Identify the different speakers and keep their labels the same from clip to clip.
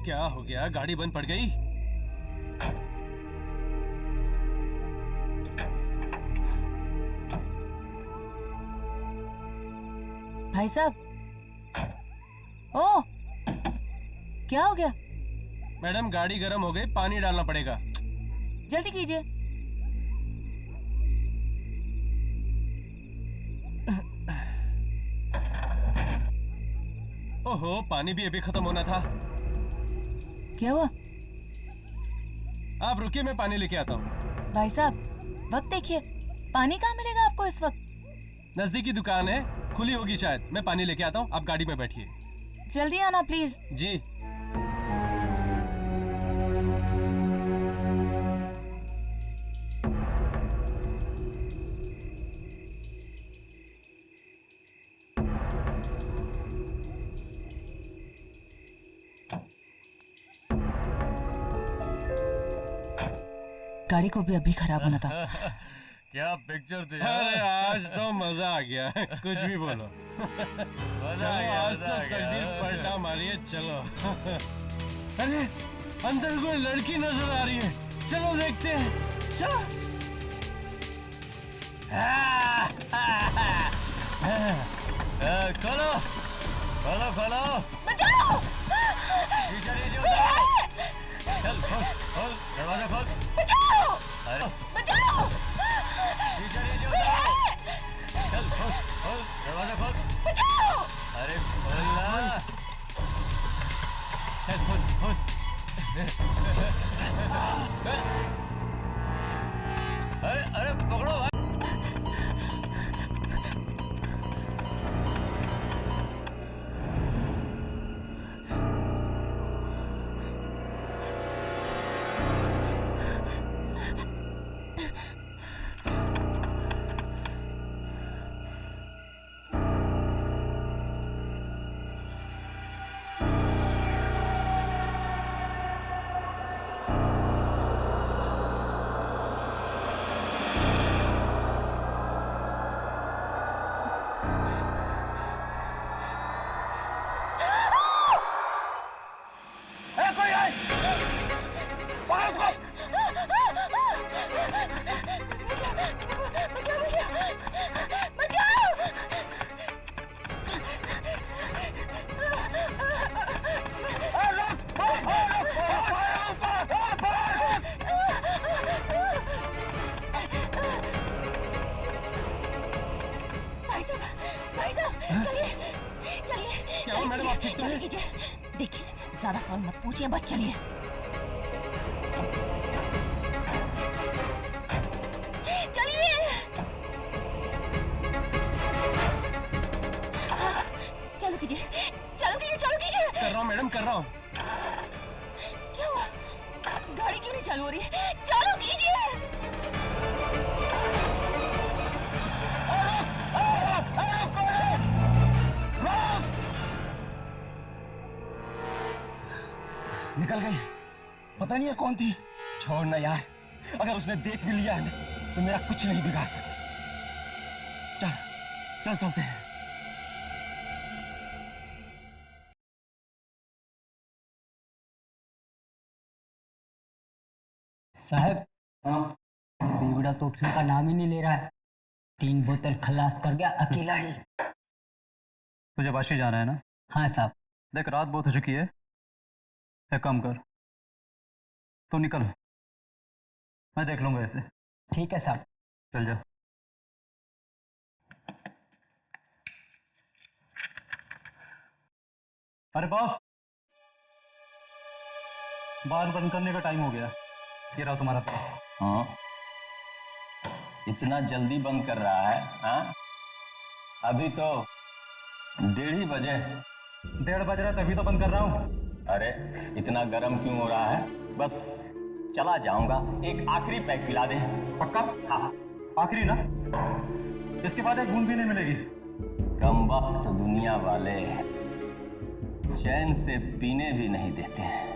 Speaker 1: क्या हो गया? गाड़ी बंद पड़ गई?
Speaker 2: भाई साहब, ओ क्या हो गया?
Speaker 1: मैडम गाड़ी गर्म हो गई, पानी डालना पड़ेगा।
Speaker 2: जल्दी कीजिए।
Speaker 1: ओहो, पानी भी अभी खत्म होना था।
Speaker 2: क्या हुआ?
Speaker 1: आप रुकिए, मैं पानी लेके आता हूँ।
Speaker 2: भाई साहब, वक्त देखिए, पानी कहाँ मिलेगा आपको इस वक्त?
Speaker 1: नजदीकी दुकान है, खुली होगी शायद। मैं पानी लेके आता हूँ, आप गाड़ी में बैठिए।
Speaker 2: जल्दी आना प्लीज।
Speaker 1: जी।
Speaker 2: गाड़ी को भी अभी खराब होना था।
Speaker 3: क्या पिक्चर थी।
Speaker 1: अरे आज तो मजा आ गया। कुछ भी बोलो। चलो आज तो तकदीर पलटा मारिए। चलो। अरे अंदर कोई लड़की नजर आ रही है, चलो देखते हैं। चलो।
Speaker 3: खोलो खोलो खोलो।
Speaker 2: बचाओ!
Speaker 3: शीशा नीचे उतारो। चल खोल खोल दरवाजा खोल।
Speaker 2: बचाओ!
Speaker 3: अरे
Speaker 2: बचाओ!
Speaker 3: शीशा नीचे उतारो। चल खोल खोल दरवाजा खोल।
Speaker 2: बचाओ!
Speaker 3: अरे खोल ना। चल खोल खोल। अरे अरे पकड़ो भाई।
Speaker 2: देखिए, ज्यादा सवाल मत पूछिए, बस चलिए। चलिए। चलो कीजिए, चलो कीजिए, चलो कीजिए।
Speaker 1: कर रहा हूँ मैडम, कर रहा हूँ।
Speaker 2: क्या हुआ? गाड़ी क्यों नहीं चालू हो रही है? चालू कीजिए।
Speaker 4: निकल गई। पता नहीं है कौन थी।
Speaker 5: छोड़ ना यार, अगर उसने देख भी लिया है ना तो मेरा कुछ नहीं बिगाड़ सकती। चल चल चलते हैं।
Speaker 6: साहब, बेगुड़ा तो उठने का नाम ही नहीं ले रहा है। 3 बोतल खलास कर गया अकेला ही।
Speaker 7: तुझे वाशी जाना है ना?
Speaker 6: हाँ साहब।
Speaker 7: देख रात बहुत हो चुकी है, एक काम कर, तू निकल, मैं देख लूंगा ऐसे।
Speaker 6: ठीक है साहब।
Speaker 7: चल जा। अरे बॉस, बार बंद करने का टाइम हो गया। ये रहा तुम्हारा पैसा।
Speaker 5: हाँ, इतना जल्दी बंद कर रहा है? हाँ, अभी तो 1:30 बजे।
Speaker 7: 1:30 बज रहा है तभी तो बंद कर रहा हूँ।
Speaker 5: अरे इतना गर्म क्यों हो रहा है? बस चला जाऊंगा, एक आखिरी पैक पिला दे।
Speaker 7: पक्का?
Speaker 5: हाँ।
Speaker 7: आखिरी ना, इसके बाद एक बूंद भी नहीं मिलेगी।
Speaker 5: कम वक्त दुनिया वाले चैन से पीने भी नहीं देते हैं।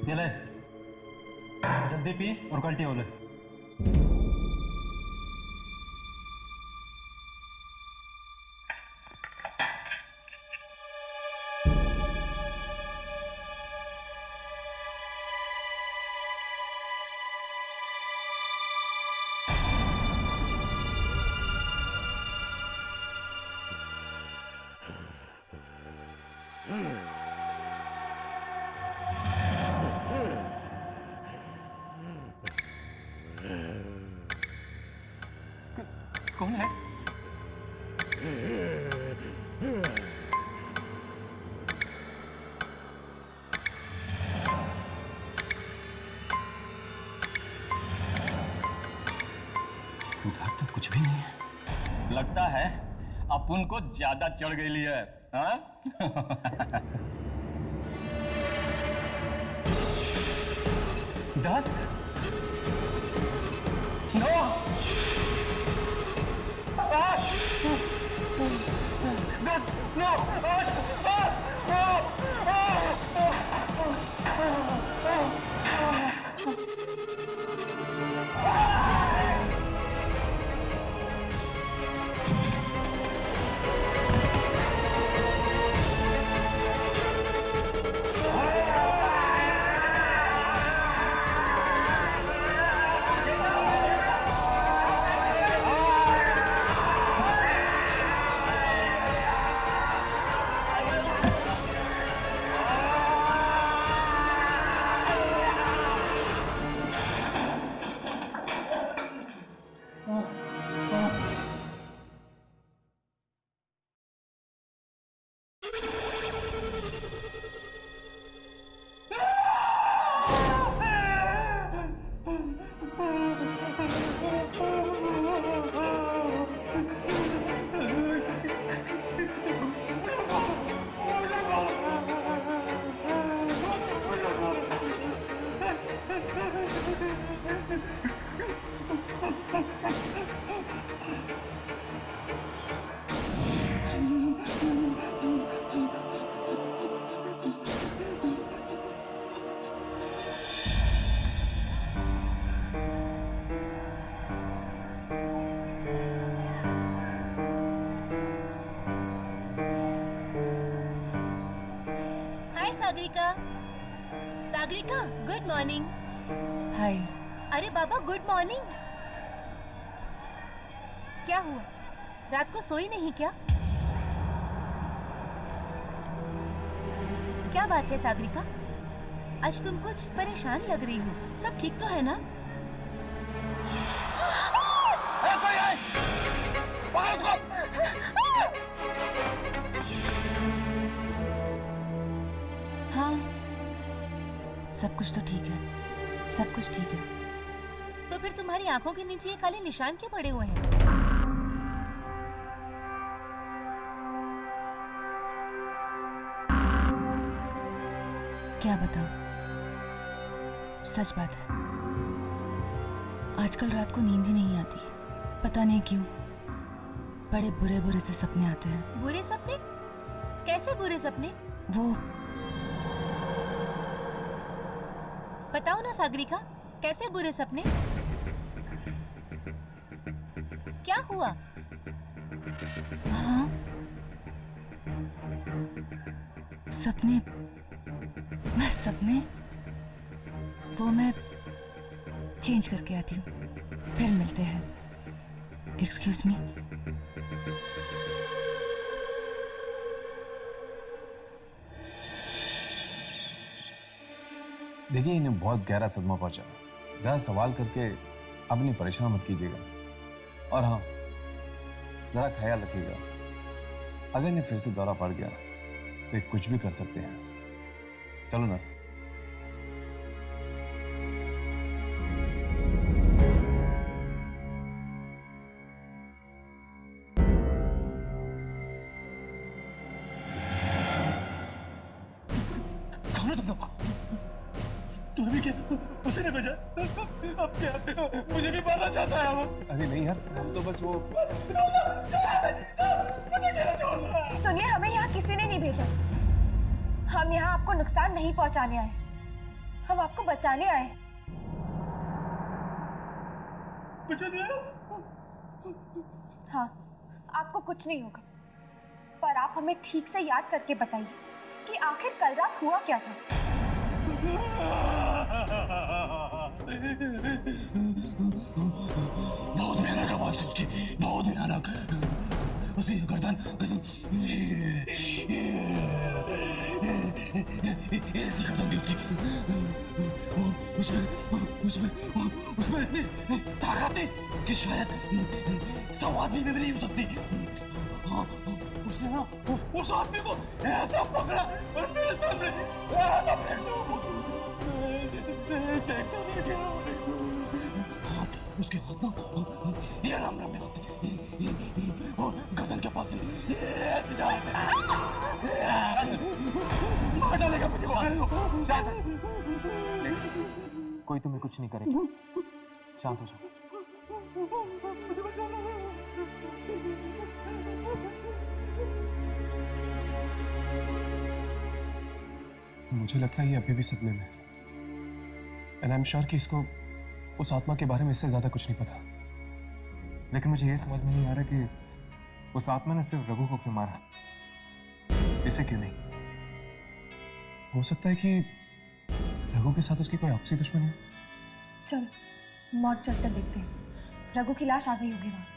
Speaker 7: ये ले, जल्दी पी और कल्टी हो ले।
Speaker 5: कौन है?
Speaker 4: घर तो कुछ भी नहीं है।
Speaker 5: लगता है अपुन को ज्यादा चढ़ गई है, हाँ? डर? No!
Speaker 2: Sagarika, Sagarika, good morning.
Speaker 8: Hi.
Speaker 2: अरे बाबा, गुड मॉर्निंग। क्या हुआ, रात को सोई नहीं क्या? क्या बात है सागरिका, आज तुम कुछ परेशान लग रही हो। सब ठीक तो है ना?
Speaker 4: कोई है? पकड़ो उसको!
Speaker 8: हाँ, सब कुछ तो ठीक है, सब कुछ ठीक है।
Speaker 2: तो फिर तुम्हारी आंखों के नीचे ये काले निशान क्यों पड़े हुए हैं?
Speaker 8: क्या बताऊं, सच बात है, आजकल रात को नींद ही नहीं आती। पता नहीं क्यों, बड़े बुरे बुरे से सपने आते हैं।
Speaker 2: बुरे सपने? कैसे बुरे सपने?
Speaker 8: वो
Speaker 2: बताओ ना सागरिका, कैसे बुरे सपने? क्या हुआ?
Speaker 8: हाँ, सपने, बस सपने। वो मैं चेंज करके आती हूँ, फिर मिलते हैं। Excuse me.
Speaker 9: देखिए, इन्हें बहुत गहरा सदमा पहुंचा। जरा सवाल करके अपनी परेशान मत कीजिएगा। और हाँ, जरा ख्याल रखिएगा, अगर इन्हें फिर से दौरा पड़ गया तो ये कुछ भी कर सकते हैं। चलो नर्स।
Speaker 4: कौन है तुम लोग? तुम्हें भी क्या उसी ने भेजा? अब क्या मुझे भी मारना चाहता है वो?
Speaker 9: अरे नहीं यार, हम तो बस वो
Speaker 10: सुनिए, हमें यहाँ किसी ने नहीं भेजा। हम यहाँ आपको नुकसान नहीं पहुँचाने आए, हम आपको बचाने आए।
Speaker 4: बचाने आए?
Speaker 10: हाँ, आपको कुछ नहीं होगा, पर आप हमें ठीक से याद करके बताइए कि आखिर कल रात हुआ क्या था।
Speaker 4: बहुत भयानक आवाज थी उसकी, बहुत भयानक। उसी गर्दन उसमें इतनी ताकत थी कि शायद 100 आदमी में भी नहीं हो सकती। हाँ, उसने ना उस आदमी को ऐसा पकड़ा और मेरे सामने ऐसा फेंक दिया। मैं देखता रह गया। उसके हाथ ना ये लम में होते और गर्दन के पास से मार डालेगा मुझे।
Speaker 5: कोई तुम्हें कुछ नहीं करेगा, शांत हो जाओ।
Speaker 4: मुझे लगता है ये अभी भी सपने में, एंड आई एम श्योर कि इसको उस आत्मा के बारे में इससे ज्यादा कुछ नहीं पता।
Speaker 5: लेकिन मुझे ये समझ में नहीं आ रहा कि उस आत्मा ने सिर्फ रघु को क्यों मारा, इसे क्यों नहीं?
Speaker 4: हो सकता है कि रघु के साथ उसकी कोई आपसी दुश्मनी हो।
Speaker 10: चल मौत चलकर देखते हैं। रघु की लाश आ गई होगी वहां।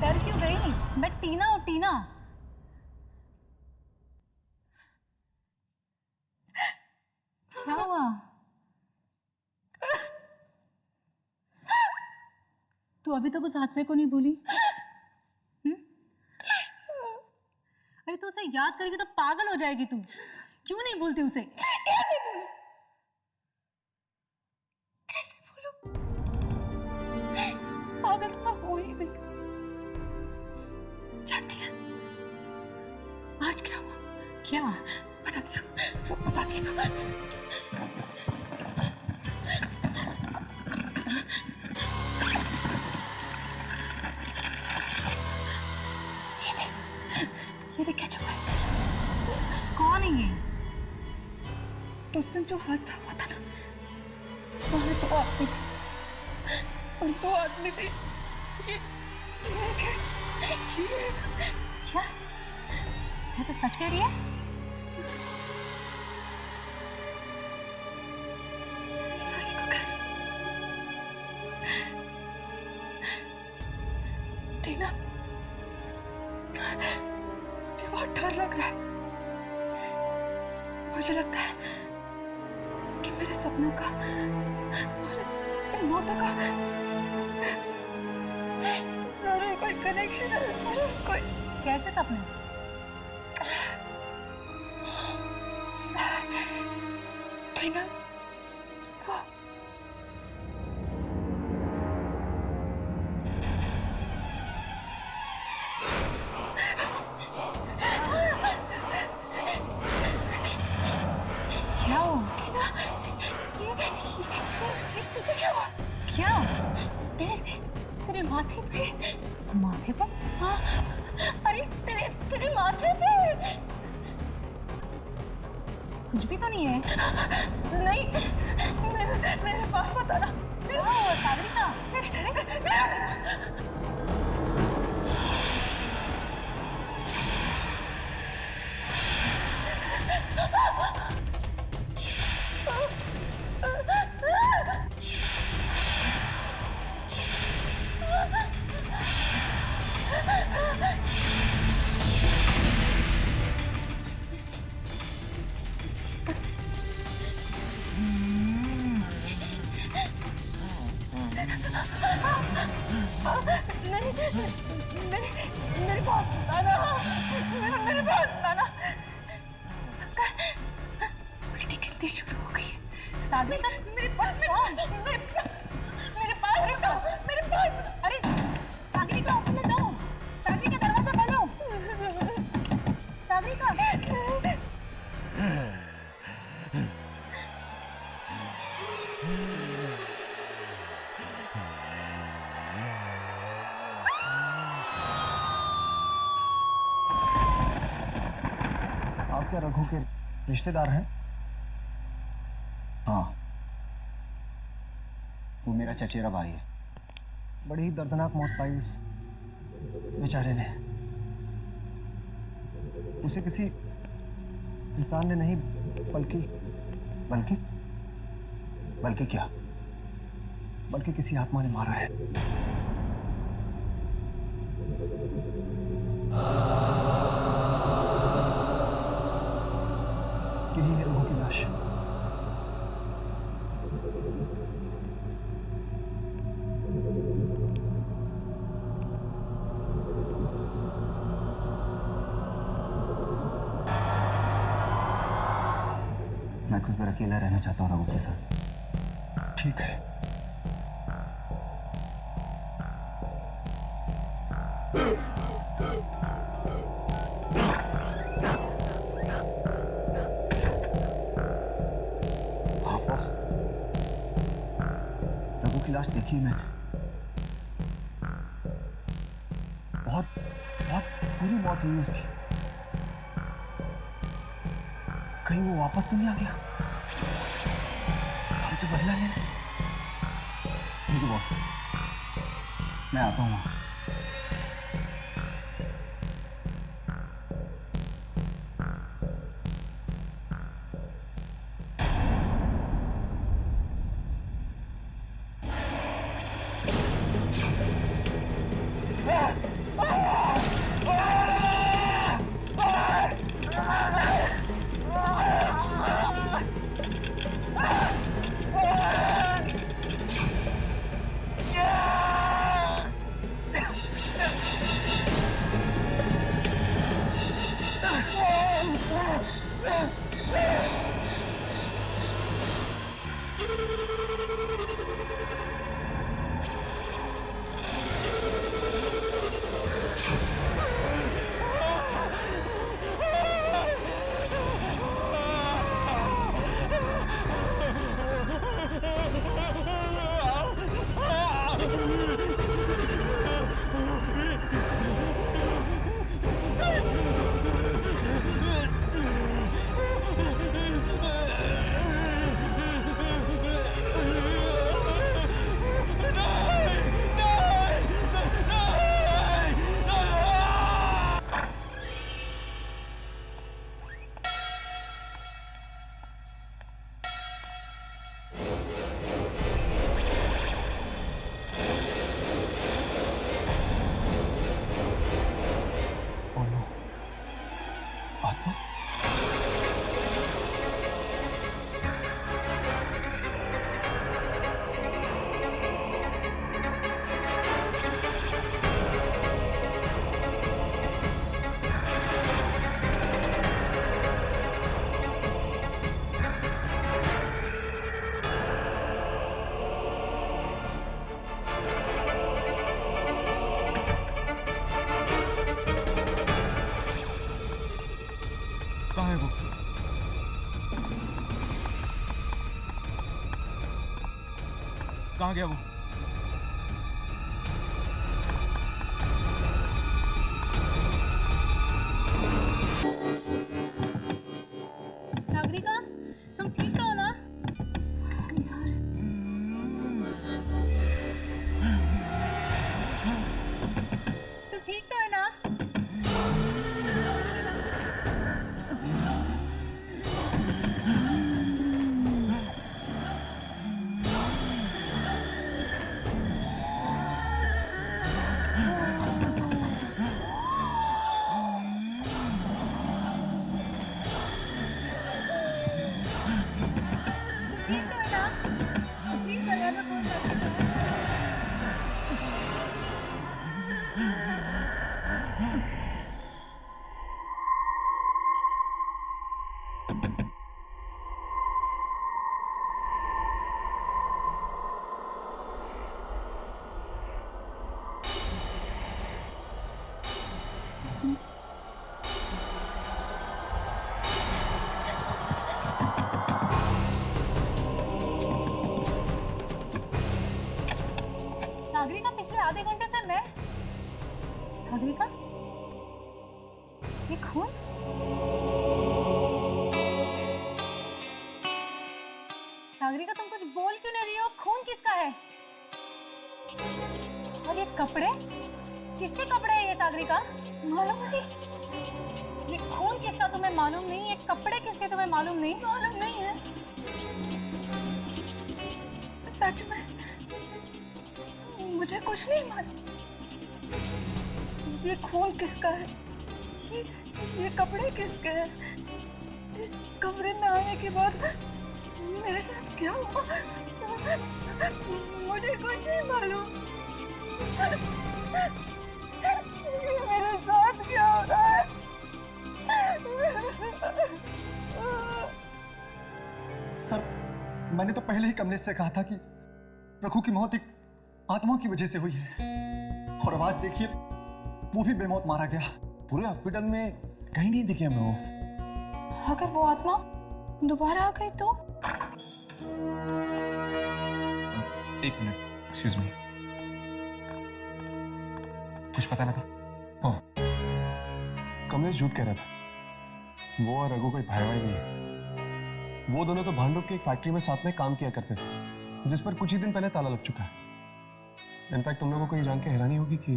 Speaker 8: डर क्यों गई? मैं टीना हूँ, टीना। क्या हुआ? तू अभी तक उस हादसे को नहीं भूली? अरे तू उसे याद करेगी तो पागल हो जाएगी तू। क्यों नहीं भूलती उसे?
Speaker 2: कैसे भूलूं? पागल तो हो ही गई। जानती है आज क्या हुआ?
Speaker 8: क्या?
Speaker 2: बताती हूँ, बताती हूँ। ये देख क्या चुका है?
Speaker 8: कौन है ये?
Speaker 2: उस दिन जो हादसा हुआ था ना, वहां 2 आदमी थे। उन 2 आदमी से ये
Speaker 8: क्या? क्या तो सच कह रही है?
Speaker 2: सच तो कह रही। टीना, मुझे बहुत डर लग रहा है। मुझे लगता है कि मेरे सपनों का और इन मौतों का जरूर कोई कनेक्शन है। जरूर कोई।
Speaker 8: कैसे सपने?
Speaker 2: टीना, वो
Speaker 8: क्या हुआ?
Speaker 2: टीना, ये तुझे क्या हुआ?
Speaker 8: क्या?
Speaker 2: तेरे माथे पे।
Speaker 8: माथे पर?
Speaker 2: हाँ, अरे तेरे माथे पे।
Speaker 8: कुछ भी तो नहीं है।
Speaker 2: नहीं, मेरे पास मत आना।
Speaker 8: सागरिका,
Speaker 2: शादी शुरू हो गई। शादी का मेरे पास अरे Sagarika open the door. Sagarika दरवाजा खोलो। सागरिका
Speaker 4: आप क्या रघु के रिश्तेदार हैं? हाँ, वो मेरा चचेरा भाई है। बड़ी ही दर्दनाक मौत पाई उस बेचारे ने। उसे किसी इंसान ने नहीं बल्कि बल्कि बल्कि क्या? बल्कि किसी आत्मा ने मारा है। यही है रघु की लाश। मैं कुछ देर अकेला रहना चाहता हूँ रघु के साथ। ठीक है। हाँ बॉस, रघु की लाश देखी मैंने। बहुत बहुत बुरी मौत हुई उसकी। कहीं वो वापस तो नहीं आ गया हमसे बदला लेने? ठीक है बॉस, मैं आता हूँ।
Speaker 7: कहाँ है वो? कहाँ गया वो?
Speaker 2: सागरिका, तुम ठीक तो हो ना? तुम ठीक तो है ना? ये खून? सागरिका, तुम कुछ बोल क्यों नहीं रही हो? खून किसका है? और ये कपड़े किसके कपड़े हैं ये सागरिका? मालूम नहीं। ये खून किसका तुम्हें मालूम नहीं? ये कपड़े किसके तुम्हें मालूम नहीं? मालूम नहीं है। सच में मुझे कुछ नहीं मालूम। ये खून किसका है? ये कपड़े किसके हैं? इस कमरे में आने के बाद मेरे साथ क्या हुआ? मुझे कुछ नहीं मालूम। मेरे साथ क्या हो रहा है?
Speaker 4: सर, मैंने तो पहले ही कमलेश से कहा था कि रघु की मौत एक आत्मा की वजह से हुई है, और अब आज देखिए वो भी बेमौत मारा गया।
Speaker 9: पूरे हॉस्पिटल में कहीं नहीं दिखे हमें वो।
Speaker 2: अगर वो आत्मा दोबारा आ गई तो?
Speaker 9: एक मिनट, एक्सक्यूज मी, कुछ पता लगा? हाँ, कमलेश झूठ कह रहा था। वो और रघु कोई भाई नहीं है। वो दोनों तो भांडुप की एक फैक्ट्री में साथ में काम किया करते थे, जिस पर कुछ ही दिन पहले ताला लग चुका है। इनफैक्ट तुम लोगों को ये जान के हैरानी होगी कि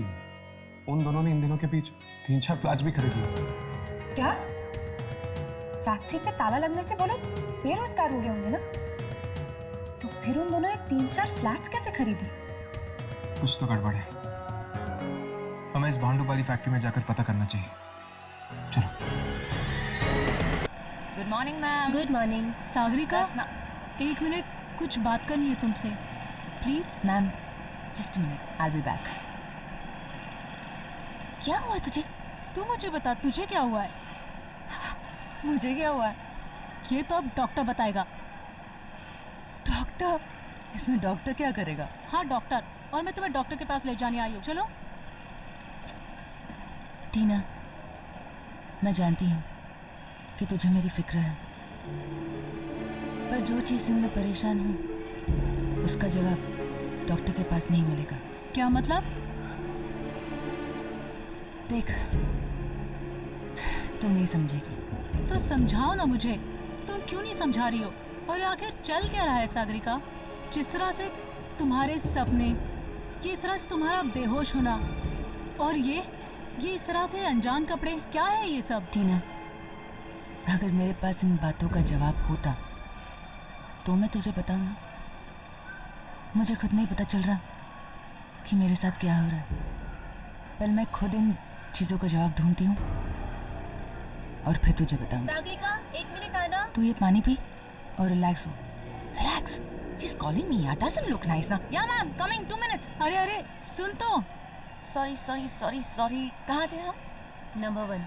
Speaker 9: उन दोनों ने इन दिनों के बीच 3-4 फ्लैट्स भी खरीद लिए।
Speaker 10: क्या? फैक्ट्री पे ताला लगने से वो लोग बेरोजगार हो गए होंगे ना? तो फिर उन दोनों ने 3-4 फ्लैट्स कैसे खरीदे?
Speaker 9: कुछ तो गड़बड़ है। हमें इस भांडुप वाली फैक्ट्री में जाकर पता करना चाहिए। चलो।
Speaker 8: Good morning ma'am.
Speaker 10: Good morning.
Speaker 8: Sagarika,
Speaker 2: एक मिनट, कुछ बात करनी है तुमसे, please.
Speaker 8: Ma'am just minute, I will be back. क्या हुआ तुझे?
Speaker 2: तू मुझे बता, तुझे क्या हुआ है?
Speaker 8: मुझे क्या हुआ है?
Speaker 2: ये तो अब डॉक्टर बताएगा।
Speaker 8: डॉक्टर? इसमें डॉक्टर क्या करेगा?
Speaker 2: हाँ डॉक्टर, और मैं तुम्हें डॉक्टर के पास ले जाने आई हूँ। चलो।
Speaker 8: टीना, मैं जानती हूँ कि तुझे मेरी फिक्र है, पर जो चीज़ से मैं परेशान हूँ उसका जवाब डॉक्टर के पास नहीं मिलेगा।
Speaker 2: क्या मतलब?
Speaker 8: देख, तू नहीं समझेगी।
Speaker 2: तो समझाओ ना मुझे, तुम क्यों नहीं समझा रही हो? और आखिर चल क्या रहा है सागरिका? जिस तरह से तुम्हारे सपने, किस तरह से तुम्हारा बेहोश होना, और ये इस तरह से अनजान कपड़े, क्या है ये सब?
Speaker 8: टीना, अगर मेरे पास इन बातों का जवाब होता तो मैं तुझे बताऊं ना। मुझे खुद नहीं पता चल रहा कि मेरे साथ क्या हो रहा है। पहले मैं खुद इन चीज़ों का जवाब ढूंढती हूँ और फिर तुझे बताऊँ।
Speaker 10: सागरिका, 1 मिनट आना।
Speaker 8: तू ये पानी पी और रिलैक्स हो। Relax. She is calling me. यार, डजंट लुक नाइस ना। या मैम, कमिंग 2 मिनट्स।
Speaker 2: अरे अरे सुन तो।
Speaker 8: Sorry sorry sorry sorry. कहाँ थे हम?
Speaker 10: नंबर 1।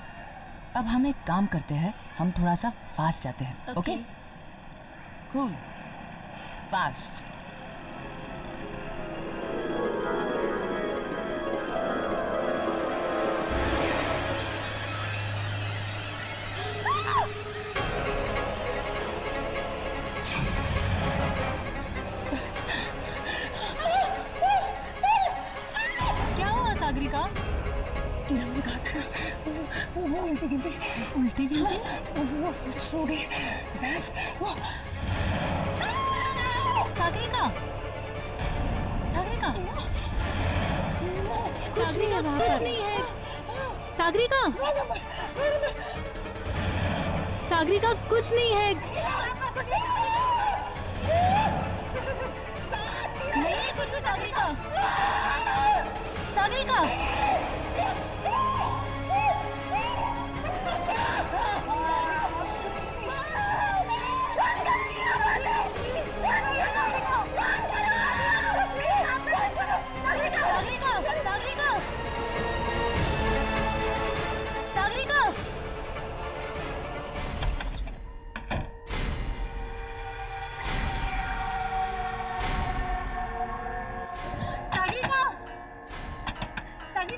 Speaker 8: अब हम एक काम करते हैं, हम थोड़ा सा फास्ट जाते हैं। ओके? Cool, fast.
Speaker 2: क्या हुआ सागरिका? उल्टी गिनती वो सो गई। सागरिका, सागरिका, सागरिका कुछ नहीं है। सागरिका, सागरिका कुछ नहीं है। नहीं है कुछ भी सागरिका। सागरिका, सागरिका,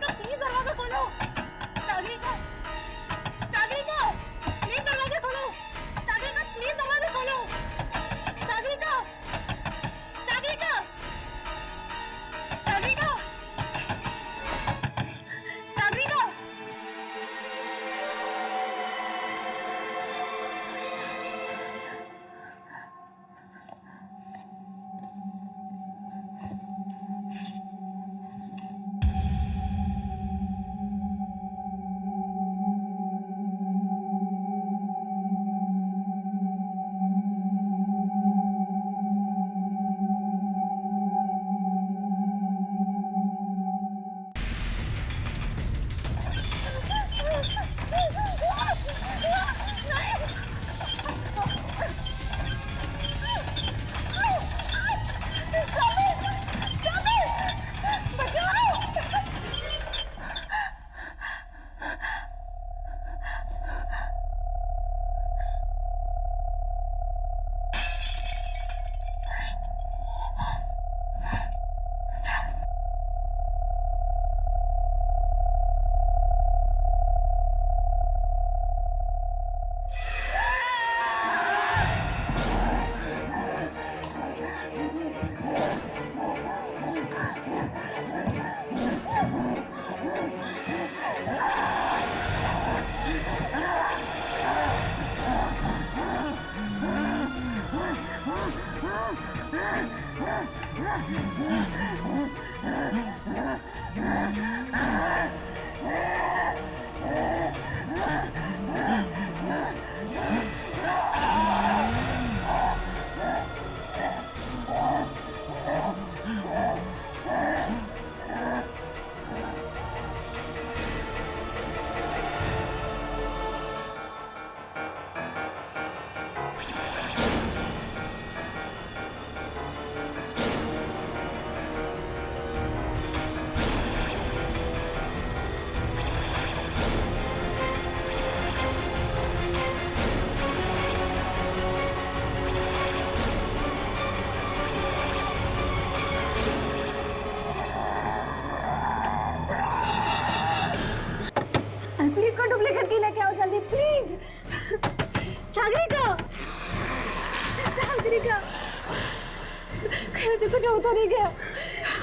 Speaker 10: मुझे उधर ही गया।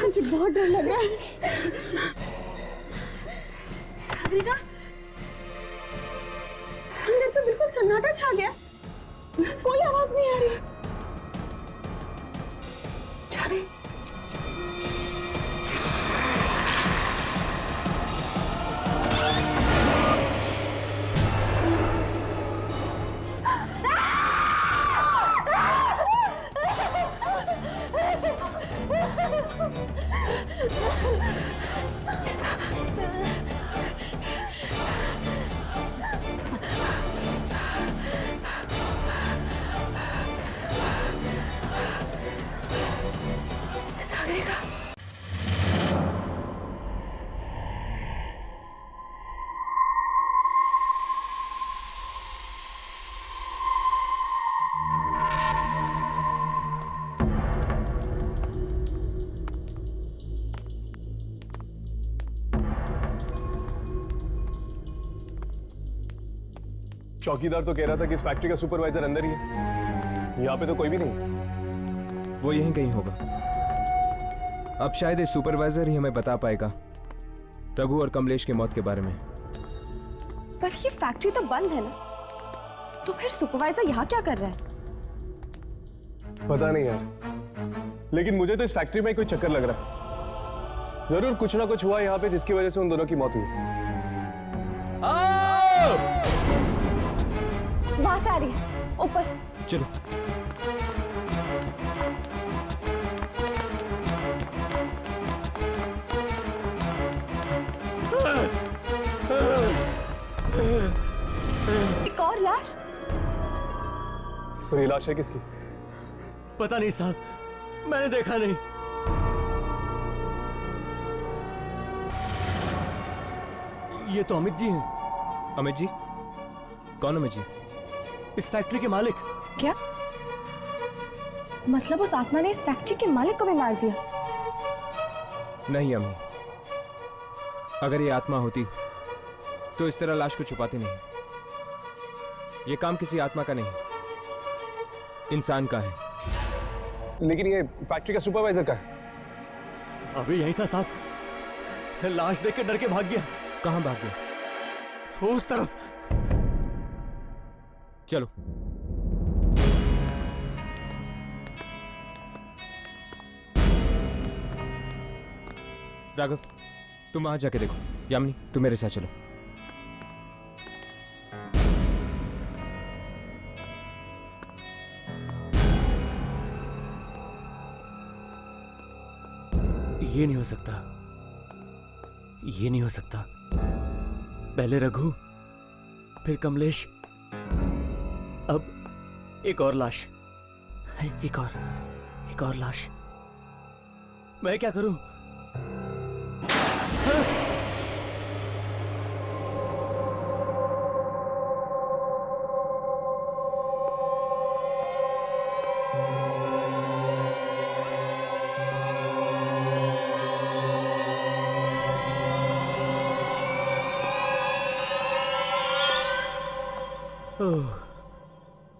Speaker 10: मुझे बहुत डर लग रहा है। सागरिका, अंदर तो बिल्कुल सन्नाटा छा गया, कोई आवाज नहीं आ रही।
Speaker 11: चौकीदार तो कह रहा था कि इस फैक्ट्री का सुपरवाइजर अंदर ही है। यहाँ पे तो कोई भी नहीं।
Speaker 12: वो यहीं कहीं होगा। अब शायद ये सुपरवाइजर ही हमें बता पाएगा रघु और कमलेश की मौत के बारे में।
Speaker 10: पर ये फैक्ट्री तो बंद है ना, तो फिर सुपरवाइजर यहाँ क्या कर रहा है?
Speaker 11: पता नहीं यार, लेकिन मुझे तो इस फैक्ट्री में कोई चक्कर लग रहा है। जरूर कुछ ना कुछ हुआ यहाँ पे जिसकी वजह से उन दोनों की मौत हुई।
Speaker 10: वहां से आ रही है, ऊपर
Speaker 12: चलो।
Speaker 10: एक और लाश।
Speaker 11: और ये लाश है किसकी?
Speaker 3: पता नहीं साहब, मैंने देखा नहीं। ये तो अमित जी हैं।
Speaker 12: अमित जी? कौन अमित जी?
Speaker 3: इस फैक्ट्री के मालिक।
Speaker 10: क्या मतलब उस आत्मा ने इस फैक्ट्री के मालिक को भी मार दिया?
Speaker 12: नहीं अम्मी, अगर ये आत्मा होती तो इस तरह लाश को छुपाती नहीं। ये काम किसी आत्मा का नहीं, इंसान का है।
Speaker 11: लेकिन ये फैक्ट्री का सुपरवाइजर का है।
Speaker 3: अभी यही था साहब, लाश देख के डर के भाग गया।
Speaker 12: कहां भाग गया?
Speaker 3: उस तरफ।
Speaker 12: चलो। राघव, तुम वहां जाके देखो। यामिनी, तुम मेरे साथ चलो।
Speaker 3: ये नहीं हो सकता, ये नहीं हो सकता। पहले रघु, फिर कमलेश, अब एक और लाश, एक और लाश। मैं क्या करूं?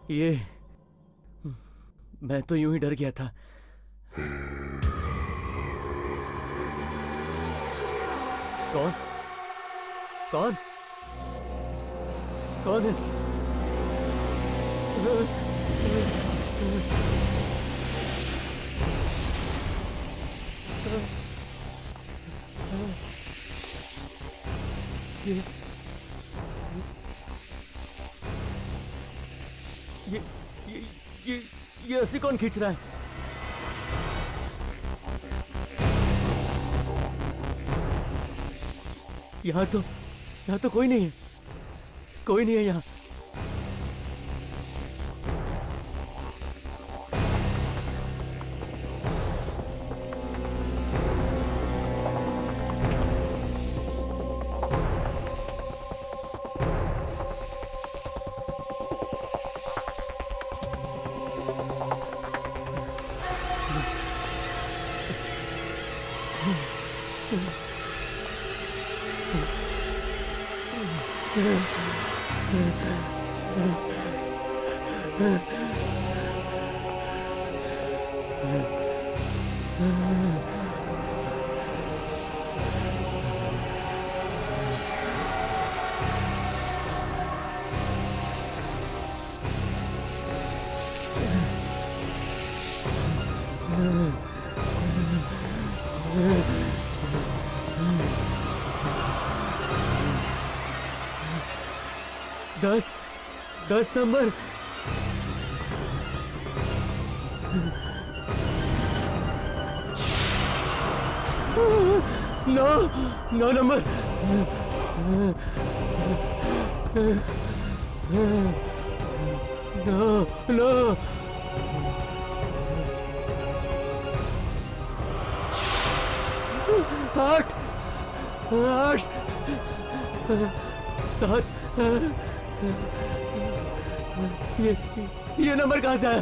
Speaker 3: ये मैं तो यूं ही डर गया था। कौन कौन कौन है? ये रस्सी कौन खींच रहा है? यहाँ तो कोई नहीं है, कोई नहीं है यहाँ। 10 नंबर। 9 नंबर। 9 8 7। ये नंबर कहाँ से आया?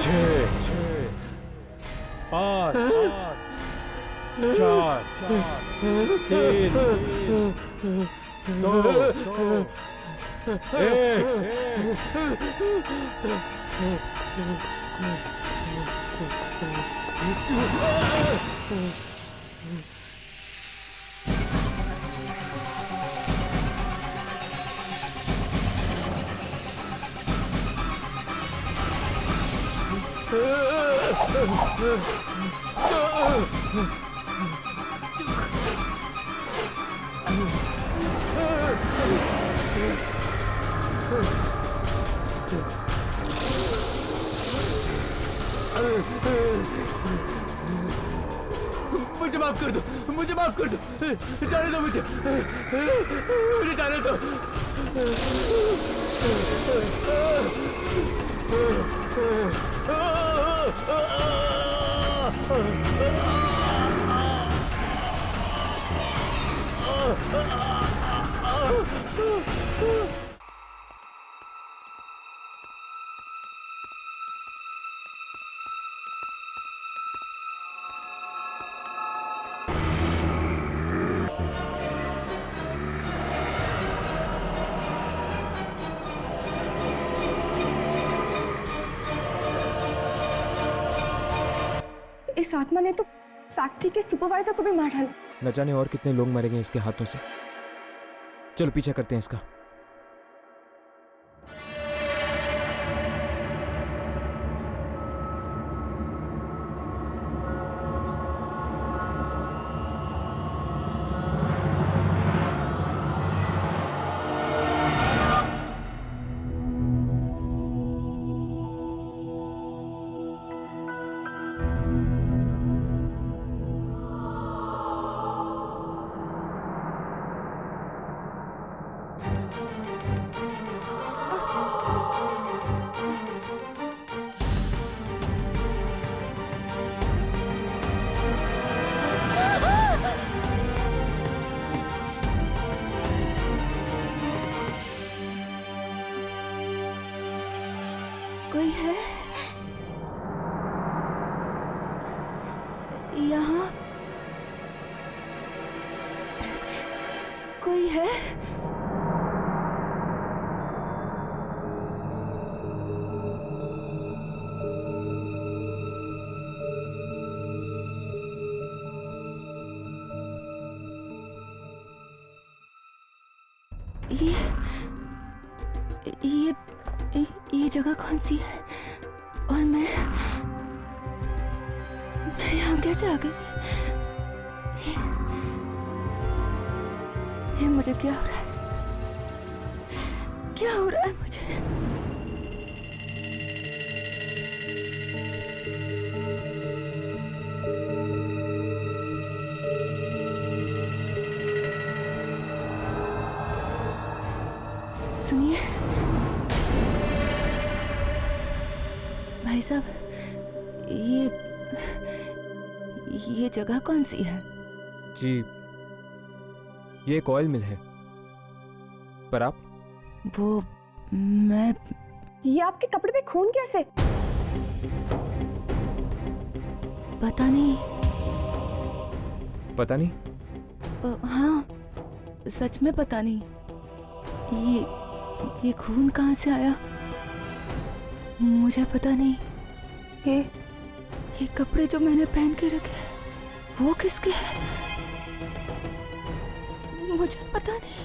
Speaker 12: 6 5 4 3 2
Speaker 3: मुझे माफ कर दो, मुझे माफ कर दो, जाने दो मुझे जाने दो।
Speaker 10: इस आत्मा ने तो फैक्ट्री के सुपरवाइजर को भी मार डाला।
Speaker 12: न जाने और कितने लोग मरेंगे इसके हाथों से। चलो पीछा करते हैं इसका।
Speaker 8: कोई है यहाँ? कोई है? ये जगह कौन सी है? और मैं यहाँ कैसे आ गई? ये मुझे क्या हो रहा है? क्या हो रहा है मुझे? सुनिए भाई साहब, ये जगह कौन सी है?
Speaker 12: जी ये एक ऑयल मिल है। पर आप?
Speaker 8: वो मैं
Speaker 10: ये आपके कपड़े पे खून कैसे?
Speaker 8: पता नहीं।
Speaker 12: पता नहीं?
Speaker 8: हाँ सच में पता नहीं। ये खून कहाँ से आया मुझे पता नहीं। ये कपड़े जो मैंने पहन के रखे हैं वो किसके हैं मुझे पता नहीं।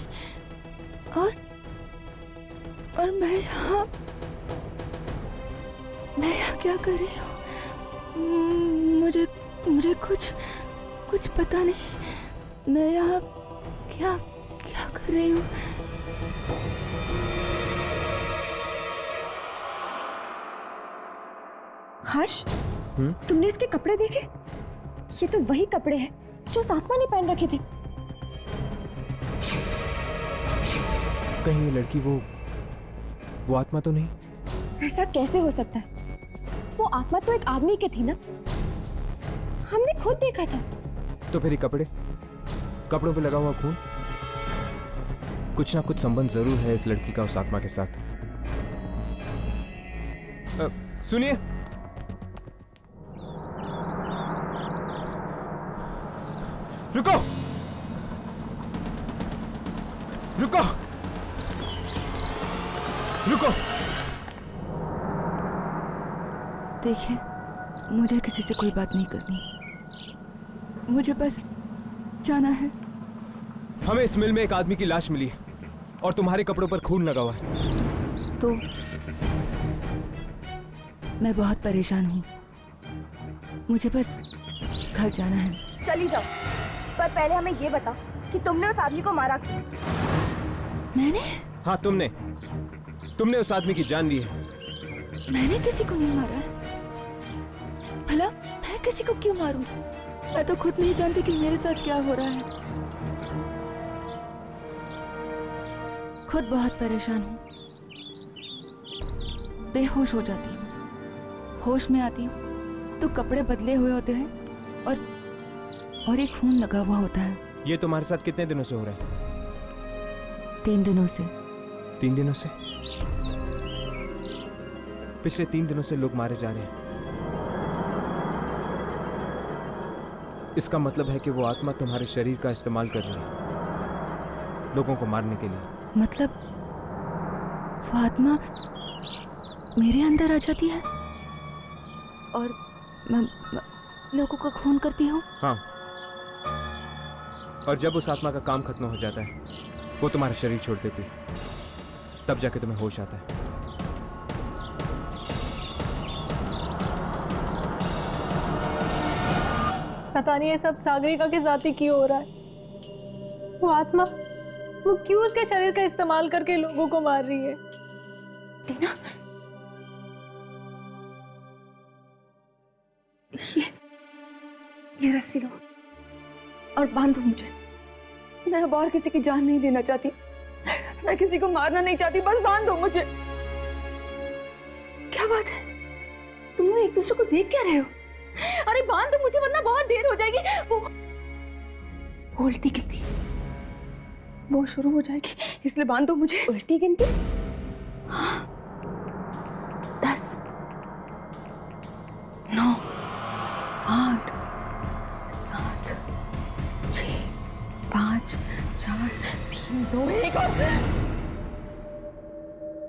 Speaker 8: और मैं यहाँ क्या कर रही हूँ? मुझे कुछ पता नहीं। मैं यहाँ क्या कर रही हूँ?
Speaker 10: हर्ष, तुमने इसके कपड़े देखे? ये तो वही कपड़े हैं जो उस आत्मा ने पहन रखे थे।
Speaker 12: कहीं ये लड़की वो आत्मा तो नहीं?
Speaker 10: ऐसा कैसे हो सकता है? वो आत्मा तो एक आदमी की थी ना, हमने खुद देखा था।
Speaker 12: तो फिर ये कपड़ों पे लगा हुआ खून, कुछ ना कुछ संबंध जरूर है इस लड़की का उस आत्मा के साथ। सुनिए, रुको रुको रुको।
Speaker 8: देखिए, मुझे किसी से कोई बात नहीं करनी, मुझे बस जाना है।
Speaker 12: हमें इस मिल में एक आदमी की लाश मिली है और तुम्हारे कपड़ों पर खून लगा हुआ है।
Speaker 8: तो मैं बहुत परेशान हूँ, मुझे बस घर जाना है।
Speaker 10: चली जाओ, पर पहले हमें ये बता कि तुमने उस आदमी को मारा क्यों?
Speaker 8: मैंने?
Speaker 12: हाँ, तुमने उस आदमी की जान ली है।
Speaker 8: मैंने किसी को नहीं मारा है। भला मैं किसी को क्यों मारूं? मैं तो खुद नहीं जानती कि मेरे साथ क्या हो रहा है। खुद बहुत परेशान हूँ, बेहोश हो जाती हूँ, होश में आती हूँ तो कपड़े बदले हुए होते हैं और एक खून लगा हुआ होता है।
Speaker 12: ये तुम्हारे साथ कितने दिनों से हो रहा है?
Speaker 8: 3 दिनों से।
Speaker 12: 3 दिनों से? पिछले 3 दिनों से लोग मारे जा रहे हैं। इसका मतलब है कि वो आत्मा तुम्हारे शरीर का इस्तेमाल कर रही है लोगों को मारने के लिए।
Speaker 8: मतलब वो आत्मा मेरे अंदर आ जाती है और मैं लोगों का खून करती हूँ?
Speaker 12: हाँ, और जब उस आत्मा का काम खत्म हो जाता है, वो तुम्हारा शरीर छोड़ देती है, तब जाके तुम्हें होश आता है।
Speaker 2: पता नहीं ये सब सागरिका के साथ ही क्यों हो रहा है। वो आत्मा, वो क्यों उसके शरीर का इस्तेमाल करके लोगों को मार रही है?
Speaker 8: टीना, ये रस्सी लो और बांधो मुझे। मैं अब और किसी की जान नहीं लेना चाहती, मैं किसी को मारना नहीं चाहती, बस बांध दो मुझे। क्या बात है, तुम लोग एक दूसरे को देख क्या रहे हो? अरे बांध दो मुझे, वरना बहुत देर हो जाएगी। वो उल्टी गिनती वो शुरू हो जाएगी, इसलिए बांध दो मुझे।
Speaker 10: उल्टी गिनती?
Speaker 8: हाँ, 10, 9, 8, 7, 6, 5, 4, 3, 2, 1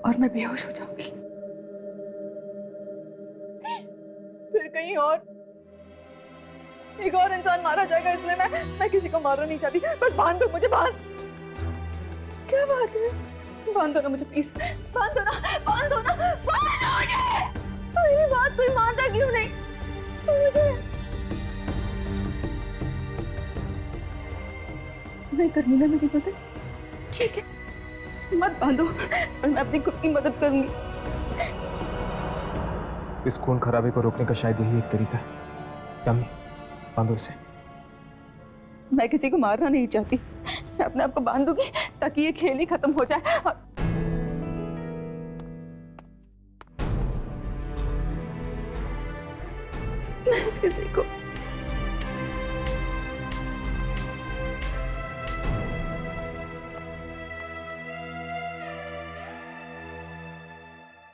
Speaker 8: और मैं बेहोश हो जाऊंगी। फिर कहीं और एक और इंसान मारा जाएगा, इसलिए मैं किसी को मारना नहीं चाहती। बस बांध दो मुझे, बांध। क्या बात है, बांध दो ना मुझे प्लीज, बांध दो ना, बांध दो ना, बांध दो मुझे। मेरी बात कोई मानता क्यों नहीं मुझे? नहीं करनी ना मेरी मदद? ठीक है, मत बांधो, और मैं अपनी खुद की मदद करूंगी।
Speaker 12: इस खून खराबे को रोकने का शायद यही एक तरीका है। यम्मी, बांधो इसे।
Speaker 8: मैं किसी को मारना नहीं चाहती, मैं अपने आप को बांधूंगी ताकि ये खेल ही खत्म हो जाए। और मैं किसी को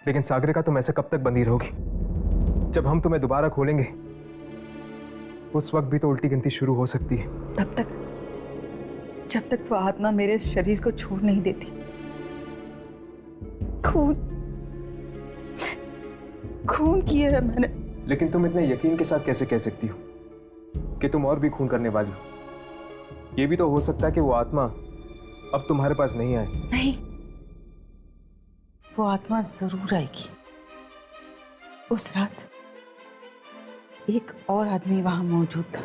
Speaker 12: लेकिन सागरिका, तुम ऐसे कब तक बंदी रहोगी? जब हम तुम्हें दोबारा खोलेंगे उस वक्त भी तो उल्टी गिनती शुरू हो सकती है।
Speaker 8: तब तक, जब तक वो आत्मा मेरे शरीर को छोड़ नहीं देती। खून किया है मैंने।
Speaker 12: लेकिन तुम इतने यकीन के साथ कैसे कह सकती हो कि तुम और भी खून करने वाली हो? ये भी तो हो सकता है कि वो आत्मा अब तुम्हारे पास नहीं आए।
Speaker 8: नहीं, वो आत्मा जरूर आएगी। उस रात एक और आदमी वहां मौजूद था,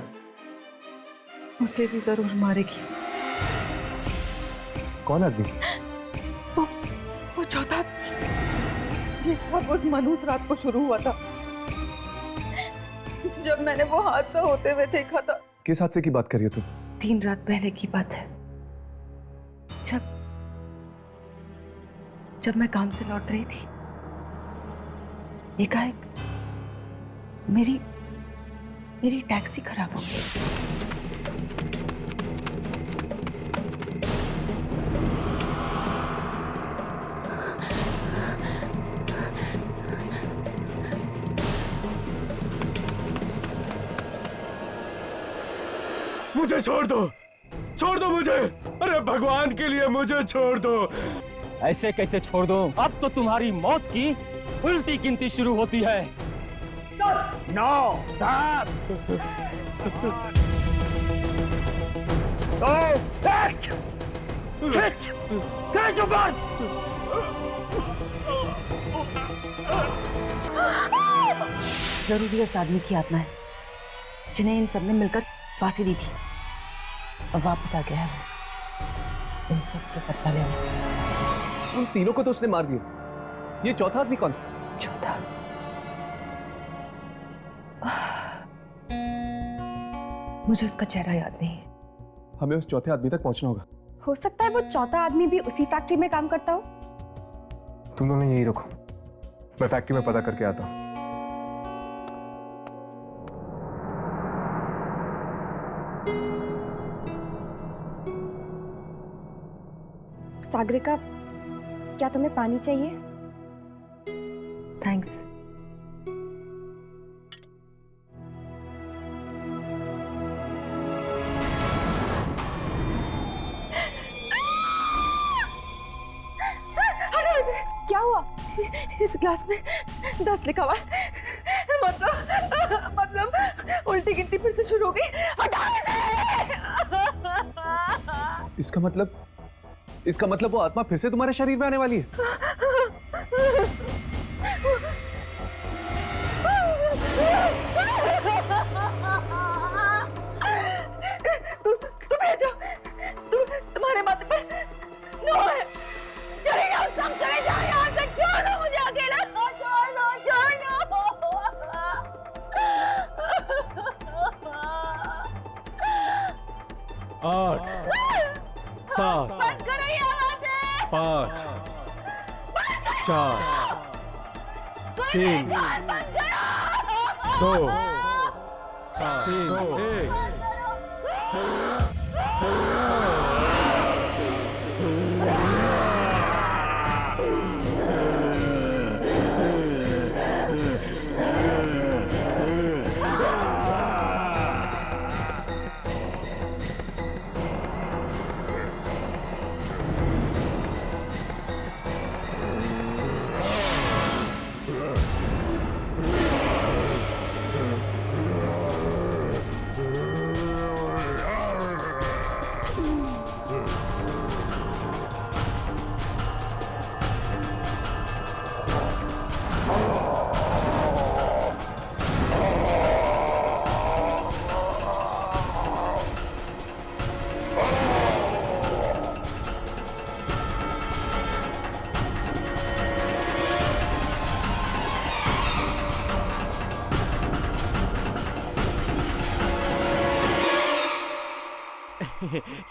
Speaker 8: उसे भी जरूर मारेगी।
Speaker 12: कौन आदमी?
Speaker 8: वो चौथा आदमी। ये सब उस मनहूस रात को शुरू हुआ था। जब मैंने वो हादसा होते हुए देखा था।
Speaker 11: किस हादसे की बात कर रही हो तुम?
Speaker 8: 3 रात पहले की बात है, जब मैं काम से लौट रही थी, एकाएक मेरी टैक्सी खराब हो गई।
Speaker 11: मुझे छोड़ दो मुझे। अरे भगवान के लिए मुझे छोड़ दो।
Speaker 5: ऐसे कैसे छोड़ दो? अब तो तुम्हारी मौत की उल्टी गिनती शुरू होती है। 9 7 2 1 खींच ऊपर।
Speaker 8: जरूर ये उस आदमी की आत्मा है जिन्हें इन सबने मिलकर फांसी दी थी और वापस आ गया है वो इन सब से बदला लेने।
Speaker 11: उन तीनों को तो उसने मार दिया, ये चौथा आदमी कौन?
Speaker 8: चौथा मुझे उसका चेहरा याद नहीं है।
Speaker 11: हमें उस चौथे आदमी तक पहुंचना होगा।
Speaker 10: हो सकता है वो चौथा आदमी भी उसी फैक्ट्री में काम करता हो।
Speaker 12: तुम दोनों यही रखो, मैं फैक्ट्री में पता करके आता हूँ।
Speaker 10: सागरिका, क्या तुम्हें पानी चाहिए?
Speaker 8: थैंक्स।
Speaker 10: क्या हुआ?
Speaker 8: इस ग्लास में 10 लिखा हुआ है। मतलब उल्टी गिनती फिर से शुरू हो गई। हटा इसे।
Speaker 11: इसका मतलब वो आत्मा फिर से तुम्हारे शरीर में आने वाली है।
Speaker 8: तुम जाओ, तुम्हारे माथे पर नो है। चले जाओ, सब चले जाओ यहाँ से। छोड़ दो मुझे अकेला, छोड़ दो।
Speaker 1: 8 7
Speaker 8: बंद करो ये आवाज़ें।
Speaker 1: 5 4 3 2 1।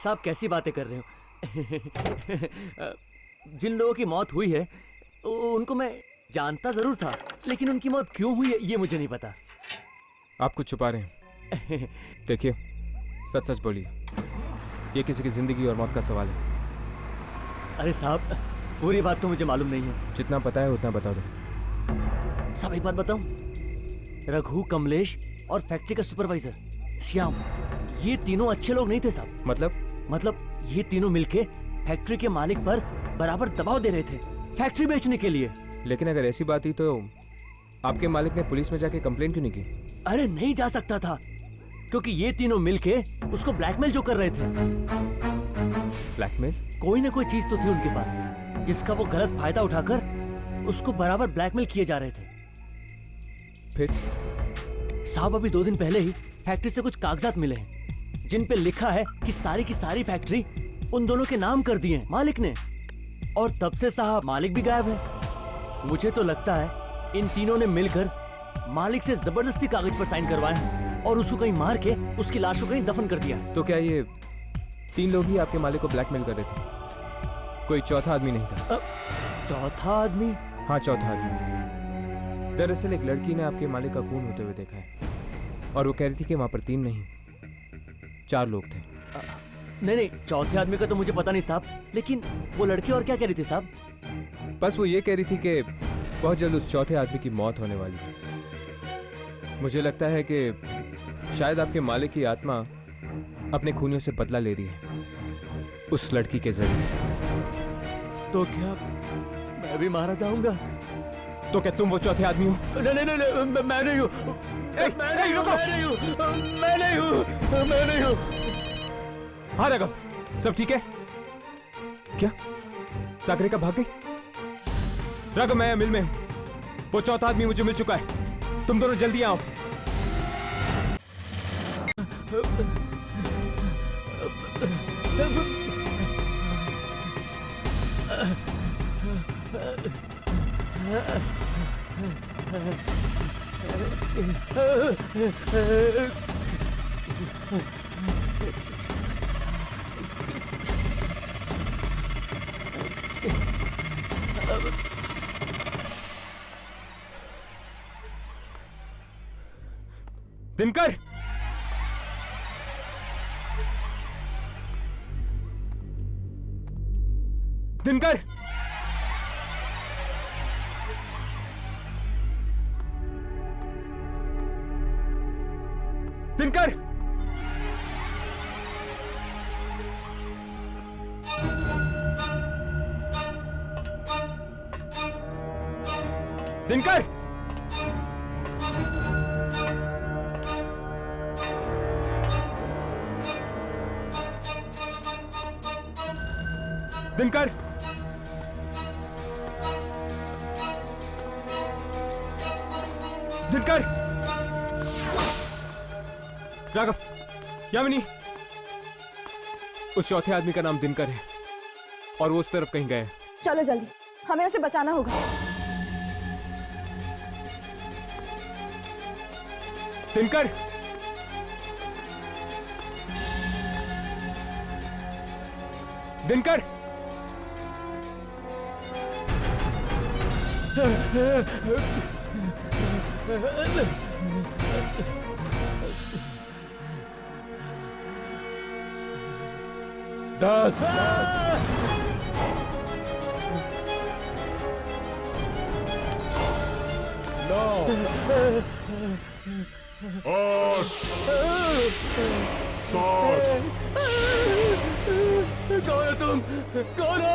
Speaker 3: साहब कैसी बातें कर रहे हो? जिन लोगों की मौत हुई है उनको मैं जानता जरूर था, लेकिन उनकी मौत क्यों हुई है ये मुझे नहीं पता।
Speaker 12: आप कुछ छुपा रहे हैं। देखिए, सच सच बोलिए, ये किसी की जिंदगी और मौत का सवाल है।
Speaker 3: अरे साहब, पूरी बात तो मुझे मालूम नहीं है।
Speaker 12: जितना पता है उतना बता दो।
Speaker 3: साहब एक बात बताऊं, रघु, कमलेश और फैक्ट्री का सुपरवाइजर श्याम, ये तीनों अच्छे लोग नहीं थे साहब। मतलब ये तीनों मिलके फैक्ट्री के मालिक पर बराबर दबाव दे रहे थे फैक्ट्री बेचने के लिए।
Speaker 12: लेकिन अगर ऐसी बात ही तो आपके मालिक ने पुलिस में जाके कंप्लेंट क्यों नहीं की?
Speaker 3: अरे नहीं जा सकता था, क्योंकि ये तीनों मिलके उसको ब्लैकमेल जो कर रहे थे।
Speaker 12: ब्लैकमेल?
Speaker 3: कोई ना कोई चीज तो थी उनके पास जिसका वो गलत फायदा उठाकर उसको बराबर ब्लैकमेल किए जा रहे थे।
Speaker 12: फिर
Speaker 3: साहब अभी 2 दिन पहले ही फैक्ट्री से कुछ कागजात मिले हैं जिन पे लिखा है कि सारी की सारी फैक्ट्री उन दोनों के नाम कर दी है मालिक ने, और तब से साहब मालिक भी गायब है। मुझे तो लगता है इन तीनों ने मिलकर मालिक से जबरदस्ती कागज पर साइन करवाए और उसको कहीं मार के उसकी लाश को कहीं दफन कर दिया।
Speaker 12: तो क्या ये 3 लोग ही आपके मालिक को ब्लैकमेल कर रहे थे? कोई चौथा आदमी नहीं था?
Speaker 3: चौथा आदमी?
Speaker 12: हाँ, चौथा आदमी। दरअसल एक लड़की ने आपके मालिक का खून होते हुए देखा है और वो कह रही थी कि वहां पर 3 नहीं 4 लोग थे।
Speaker 3: नहीं, चौथे आदमी का तो मुझे पता नहीं साहब, लेकिन वो लड़की और क्या कह रही थी साहब?
Speaker 12: बस वो ये कह रही थी कि बहुत जल्द उस चौथे आदमी की मौत होने वाली है। मुझे लगता है कि शायद आपके मालिक की आत्मा अपने खूनियों से बदला ले रही है उस लड़की के जरिए।
Speaker 3: तो क्या मैं भी मारा जाऊंगा?
Speaker 12: तो क्या तुम वो चौथे आदमी हो?
Speaker 3: नहीं, मैं नहीं हूँ। मैं नहीं हूँ।
Speaker 12: हाँ राघव, सब ठीक है क्या? सागरिका भाग गई? राघव, मैं मिल में, वो चौथा आदमी मुझे मिल चुका है, तुम दोनों जल्दी आओ। दिनकर, दिनकर, दिनकर, दिनकर, दिनकर, दिनकर, राघव, यामिनी, उस चौथे आदमी का नाम दिनकर है और वो उस तरफ कहीं गया है।
Speaker 10: चलो जल्दी, हमें उसे बचाना होगा।
Speaker 12: दिनकर, दिनकर,
Speaker 11: दस, 9, 8, 7।
Speaker 3: कौन हो तुम? कौन हो?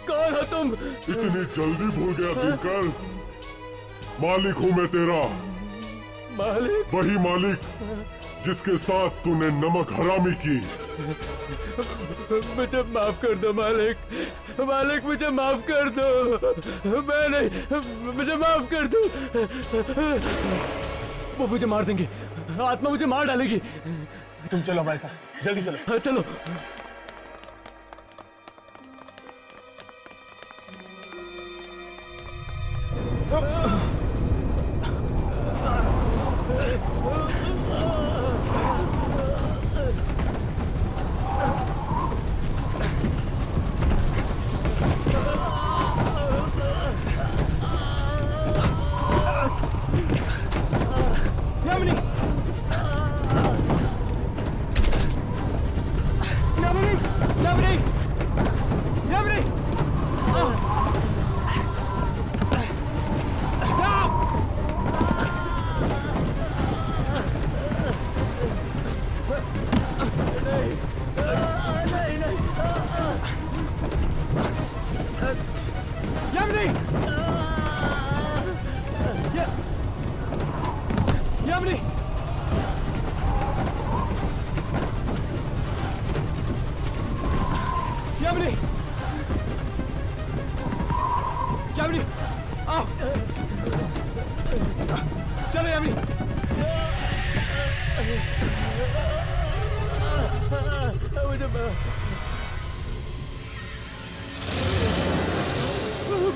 Speaker 3: कौन हो तुम?
Speaker 11: इतनी जल्दी भूल गया दिनकर? मालिक हूं मैं तेरा।
Speaker 3: मालिक?
Speaker 11: वही मालिक जिसके साथ तूने नमक हरामी की।
Speaker 3: मुझे माफ कर दो मालिक। मालिक मुझे माफ कर दो। मैं नहीं, मुझे माफ कर दो। वो मुझे मार देंगे, आत्मा मुझे मार डालेगी।
Speaker 11: तुम चलो हमारे साथ, जल्दी चलो।
Speaker 3: हाँ, चलो।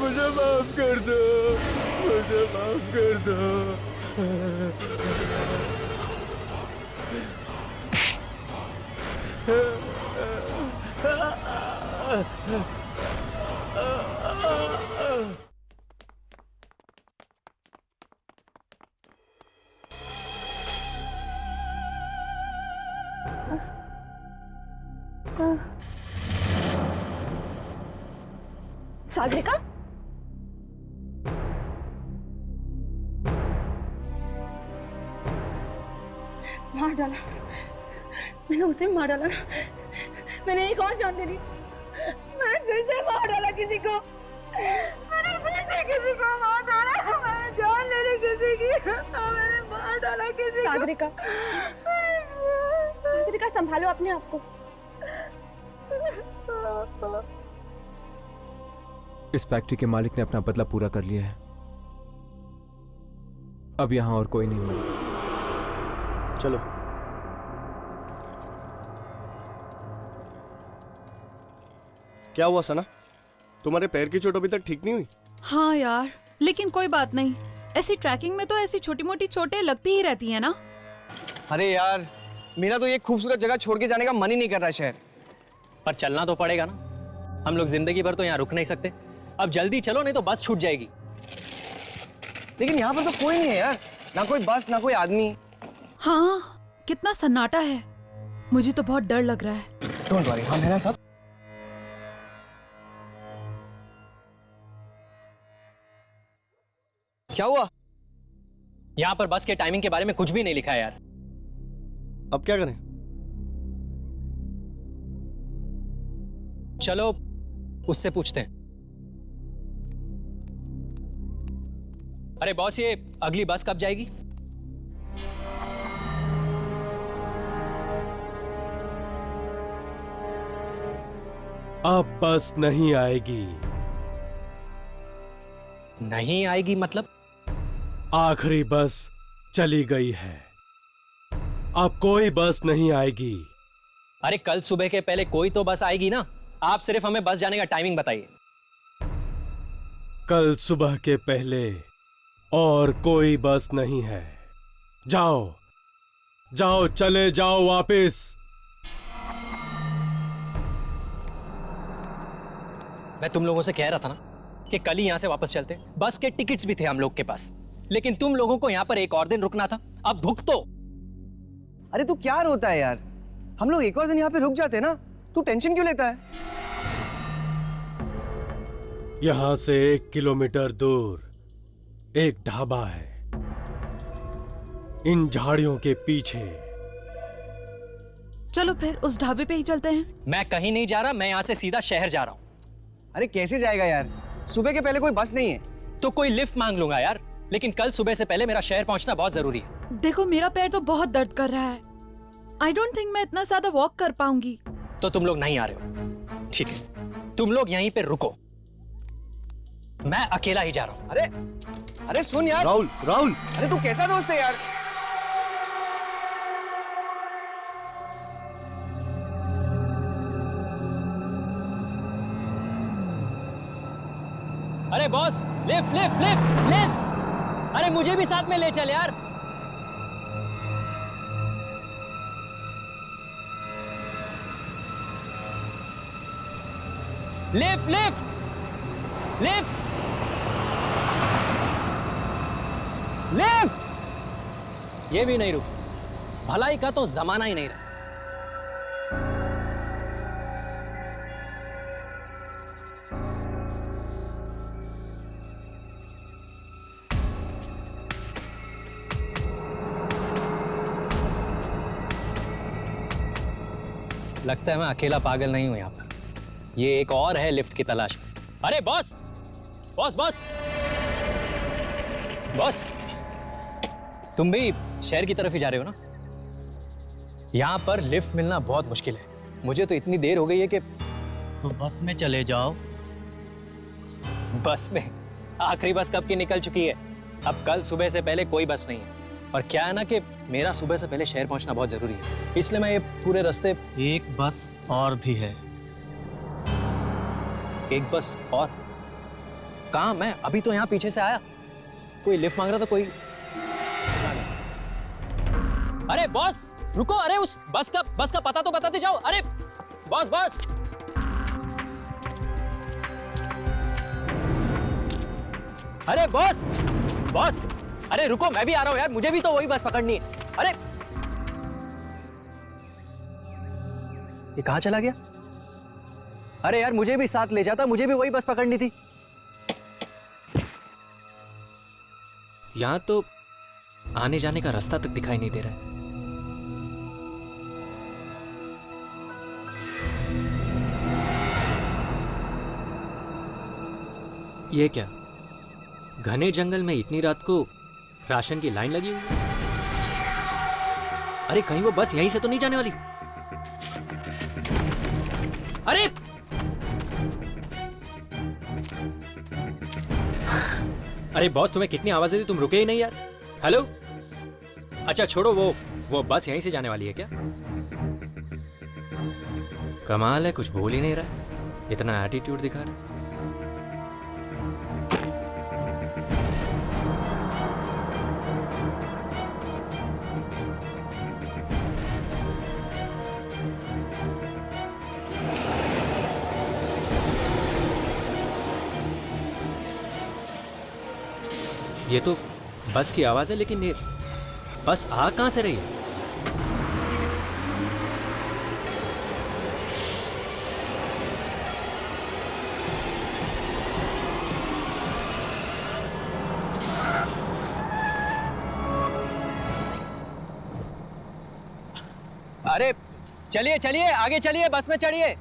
Speaker 3: मुझे माफ कर दो।
Speaker 1: मुझे माफ कर दो।
Speaker 10: सागरिका,
Speaker 8: मार डाला मैंने, उसे मार डाला ना। मैंने एक और जान ले ली। मैंने फिर से मार डाला किसी को। मैंने फिर से किसी को मार डाला। मैंने जान ले ली किसी की। मैंने मार डाला किसी
Speaker 10: सागरिका, सागरिका संभालो अपने आप को।
Speaker 12: इस फैक्ट्री के मालिक ने अपना बदला पूरा कर लिया है। अब यहां और कोई नहीं मरेगा।
Speaker 11: चलो। क्या हुआ सना? तुम्हारे पैर की चोट अभी तक ठीक नहीं हुई?
Speaker 13: हाँ यार, लेकिन कोई बात नहीं। ऐसी ट्रैकिंग में तो ऐसी छोटी मोटी चोटें लगती ही रहती है ना।
Speaker 5: अरे यार, मेरा तो ये खूबसूरत जगह छोड़ के जाने का मन ही नहीं कर रहा शहर।
Speaker 14: पर चलना तो पड़ेगा ना। हम लोग जिंदगी भर तो यहाँ रुक नहीं सकते। अब जल्दी चलो, नहीं तो बस छूट जाएगी।
Speaker 5: लेकिन यहाँ पर तो कोई नहीं है यार, ना कोई बस ना कोई आदमी।
Speaker 13: हाँ, कितना सन्नाटा है। मुझे तो बहुत डर लग रहा है।
Speaker 5: डोंट वरी, हम है ना सब। क्या हुआ?
Speaker 14: यहाँ पर बस के टाइमिंग के बारे में कुछ भी नहीं लिखा है यार।
Speaker 11: अब क्या करें?
Speaker 14: चलो उससे पूछते हैं। अरे बॉस, ये अगली बस कब जाएगी?
Speaker 1: अब बस नहीं आएगी।
Speaker 14: नहीं आएगी मतलब?
Speaker 1: आखिरी बस चली गई है। अब कोई बस नहीं आएगी।
Speaker 14: अरे कल सुबह के पहले कोई तो बस आएगी ना। आप सिर्फ हमें बस जाने का टाइमिंग बताइए।
Speaker 1: कल सुबह के पहले और कोई बस नहीं है। जाओ जाओ, चले जाओ वापस।
Speaker 14: मैं तुम लोगों से कह रहा था ना कि कल ही यहां से वापस चलते। बस के टिकट्स भी थे हम लोग के पास, लेकिन तुम लोगों को यहां पर एक और दिन रुकना था। अब भुगतो।
Speaker 5: अरे तू क्या रोता है यार? हम लोग एक और दिन यहाँ पे रुक जाते ना। तू टेंशन क्यों लेता है?
Speaker 1: यहां से 1 किलोमीटर दूर एक ढाबा है, इन झाड़ियों के पीछे।
Speaker 13: चलो फिर उस ढाबे पे ही चलते हैं।
Speaker 14: मैं कहीं नहीं जा रहा, मैं यहां से सीधा शहर जा रहा हूं।
Speaker 5: अरे कैसे जाएगा यार? सुबह के पहले कोई बस नहीं है।
Speaker 14: तो कोई लिफ्ट मांग लूंगा यार, लेकिन कल सुबह से पहले मेरा शहर पहुंचना बहुत जरूरी है।
Speaker 13: देखो, मेरा पैर तो बहुत दर्द कर रहा है। आई डोंट थिंक मैं इतना ज्यादा वॉक कर पाऊंगी।
Speaker 14: तो तुम लोग नहीं आ रहे हो? ठीक है, तुम लोग यहीं पे रुको, मैं अकेला ही जा रहा हूं।
Speaker 5: अरे सुन यार।
Speaker 11: राहुल, राहुल,
Speaker 5: अरे तू कैसा दोस्त है यार?
Speaker 14: अरे boss, lift lift lift lift. अरे मुझे भी साथ में ले चल यार। Lift lift lift lift. ये भी नहीं रुक। भलाई का तो जमाना ही नहीं रहा। लगता है मैं अकेला पागल नहीं हूं यहाँ पर। ये एक और है लिफ्ट की तलाश में। अरे बॉस बॉस बॉस बॉस, तुम भी शहर की तरफ ही जा रहे हो ना? यहाँ पर लिफ्ट मिलना बहुत मुश्किल है। मुझे तो इतनी देर हो गई है कि
Speaker 15: तो बस में चले जाओ।
Speaker 14: बस में? आखिरी बस कब की निकल चुकी है। अब कल सुबह से पहले कोई बस नहीं है। और क्या है ना कि मेरा सुबह से पहले शहर पहुंचना बहुत जरूरी है, इसलिए मैं ये पूरे रास्ते।
Speaker 15: एक बस और भी है।
Speaker 14: एक बस और? कहाँ? मैं अभी तो यहाँ पीछे से आया। कोई लिफ्ट मांग रहा था, कोई। अरे बॉस रुको, अरे उस बस का पता तो बताते जाओ। अरे बॉस बॉस, अरे बॉस बॉस, अरे रुको, मैं भी आ रहा हूं यार, मुझे भी तो वही बस पकड़नी है। अरे ये कहां चला गया? अरे यार मुझे भी साथ ले जाता, मुझे भी वही बस पकड़नी थी।
Speaker 12: यहां तो आने जाने का रास्ता तक दिखाई नहीं दे रहा है। ये क्या, घने जंगल में इतनी रात को राशन की लाइन लगी हुई है? अरे कहीं वो बस यहीं से तो नहीं जाने वाली? अरे अरे बॉस, तुम्हें कितनी आवाजें दी, तुम रुके ही नहीं यार। हेलो, अच्छा छोड़ो, वो बस यहीं से जाने वाली है क्या? कमाल है, कुछ बोल ही नहीं रहा, इतना एटीट्यूड दिखा रहा है। ये तो बस की आवाज है, लेकिन ये बस आ कहां से रही है?
Speaker 14: अरे चलिए चलिए, आगे चलिए, बस में चढ़िए।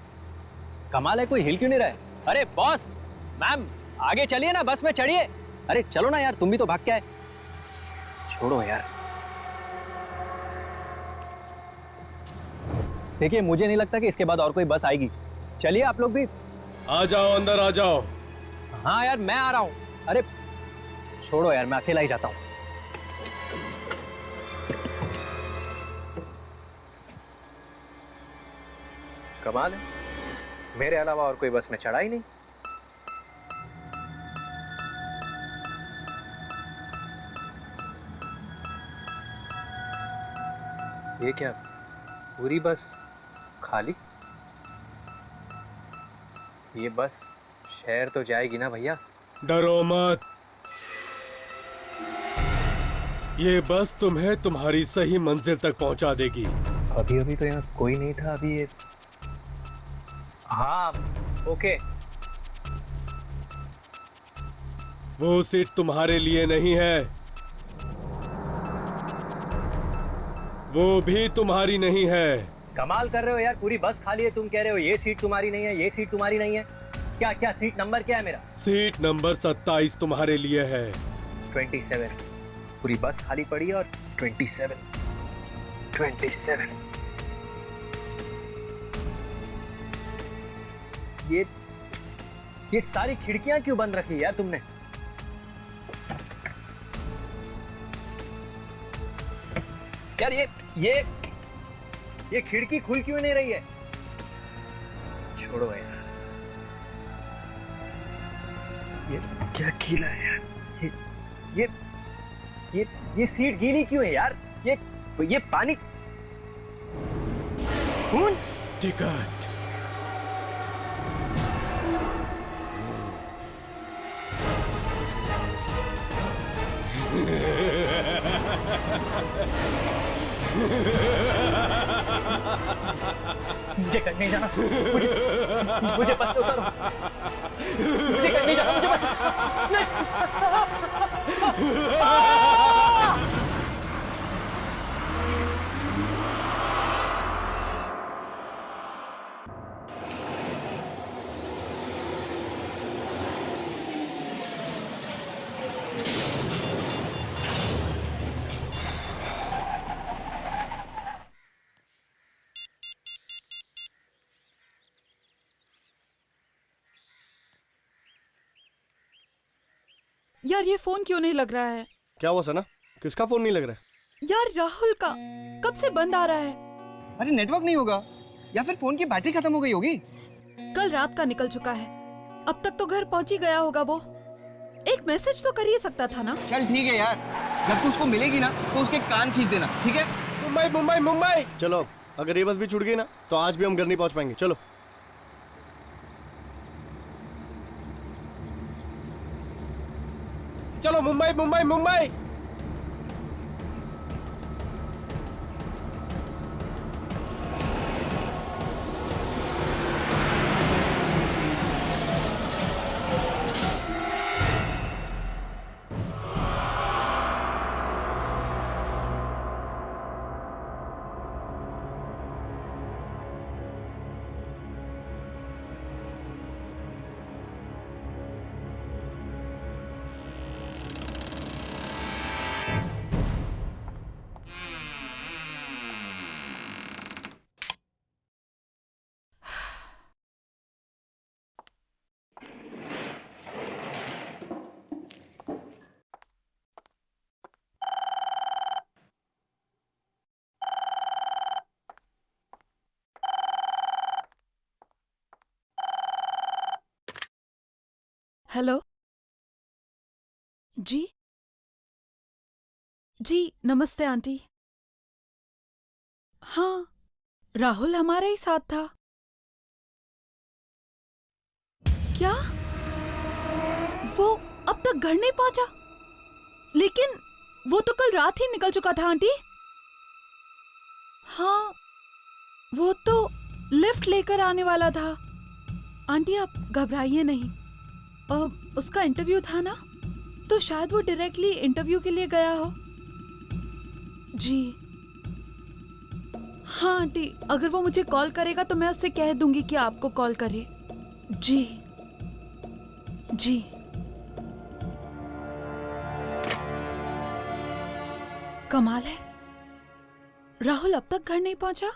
Speaker 14: कमाल है, कोई हिल क्यों नहीं रहा है? अरे बॉस, मैम, आगे चलिए ना, बस में चढ़िए। अरे चलो ना यार, तुम भी तो भाग के आए। छोड़ो यार। देखिए, मुझे नहीं लगता कि इसके बाद और कोई बस आएगी। चलिए आप लोग भी।
Speaker 1: आ जाओ, अंदर आ जाओ।
Speaker 14: हाँ यार, मैं आ रहा हूं। अरे छोड़ो यार, मैं अकेला ही जाता हूं। कमाल है, मेरे अलावा और कोई बस में चढ़ा ही नहीं। ये क्या, पूरी बस खाली? ये बस शहर तो जाएगी ना भैया?
Speaker 1: डरो मत, ये बस तुम्हें तुम्हारी सही मंजिल तक पहुंचा देगी।
Speaker 14: अभी अभी तो यहाँ कोई नहीं था, अभी ये। हाँ ओके।
Speaker 1: वो सीट तुम्हारे लिए नहीं है, वो भी तुम्हारी नहीं है।
Speaker 14: कमाल कर रहे हो यार, पूरी बस खाली है, तुम कह रहे हो ये सीट तुम्हारी नहीं है, ये सीट तुम्हारी नहीं है। क्या क्या सीट नंबर क्या है मेरा?
Speaker 1: सीट नंबर 27 तुम्हारे लिए है।
Speaker 14: 27। पूरी बस खाली पड़ी है और 27। ये सारी खिड़कियां क्यों बंद रखी है यार तुमने? यार ये खिड़की खुल क्यों नहीं रही है? छोड़ो यार, ये क्या गीला है यार। ये सीट गीली क्यों है यार? ये पानी, खून।
Speaker 1: टिकट।
Speaker 14: मुझे कहीं नहीं जाना, मुझे बस से उतारो। मुझे कहीं नहीं जाना, मुझे बस
Speaker 13: यार ये फोन क्यों नहीं लग रहा है?
Speaker 11: क्या हुआ सना, किसका फोन नहीं लग रहा है?
Speaker 13: यार राहुल का, कब से बंद आ रहा है।
Speaker 5: अरे नेटवर्क नहीं होगा, या फिर फोन की बैटरी खत्म हो गई होगी।
Speaker 13: कल रात का निकल चुका है, अब तक तो घर पहुंच ही गया होगा वो। एक मैसेज तो कर ही सकता था ना।
Speaker 5: चल ठीक है यार, जब तू उसको मिलेगी ना तो उसके कान खींच देना, ठीक है?
Speaker 11: मुंबई मुंबई मुंबई। चलो, अगर ये बस भी छूट गई ना तो आज भी हम घर नहीं पहुंच पाएंगे। चलो।
Speaker 1: चलो मुंबई मुंबई मुंबई।
Speaker 13: हेलो जी। जी नमस्ते आंटी। हाँ, राहुल हमारा ही साथ था। क्या वो अब तक घर नहीं पहुंचा? लेकिन वो तो कल रात ही निकल चुका था आंटी। हाँ, वो तो लिफ्ट लेकर आने वाला था। आंटी आप घबराइए नहीं, उसका इंटरव्यू था ना, तो शायद वो डायरेक्टली इंटरव्यू के लिए गया हो। जी हाँ आंटी, अगर वो मुझे कॉल करेगा तो मैं उससे कह दूंगी कि आपको कॉल करे। जी जी। कमाल है, राहुल अब तक घर नहीं पहुंचा।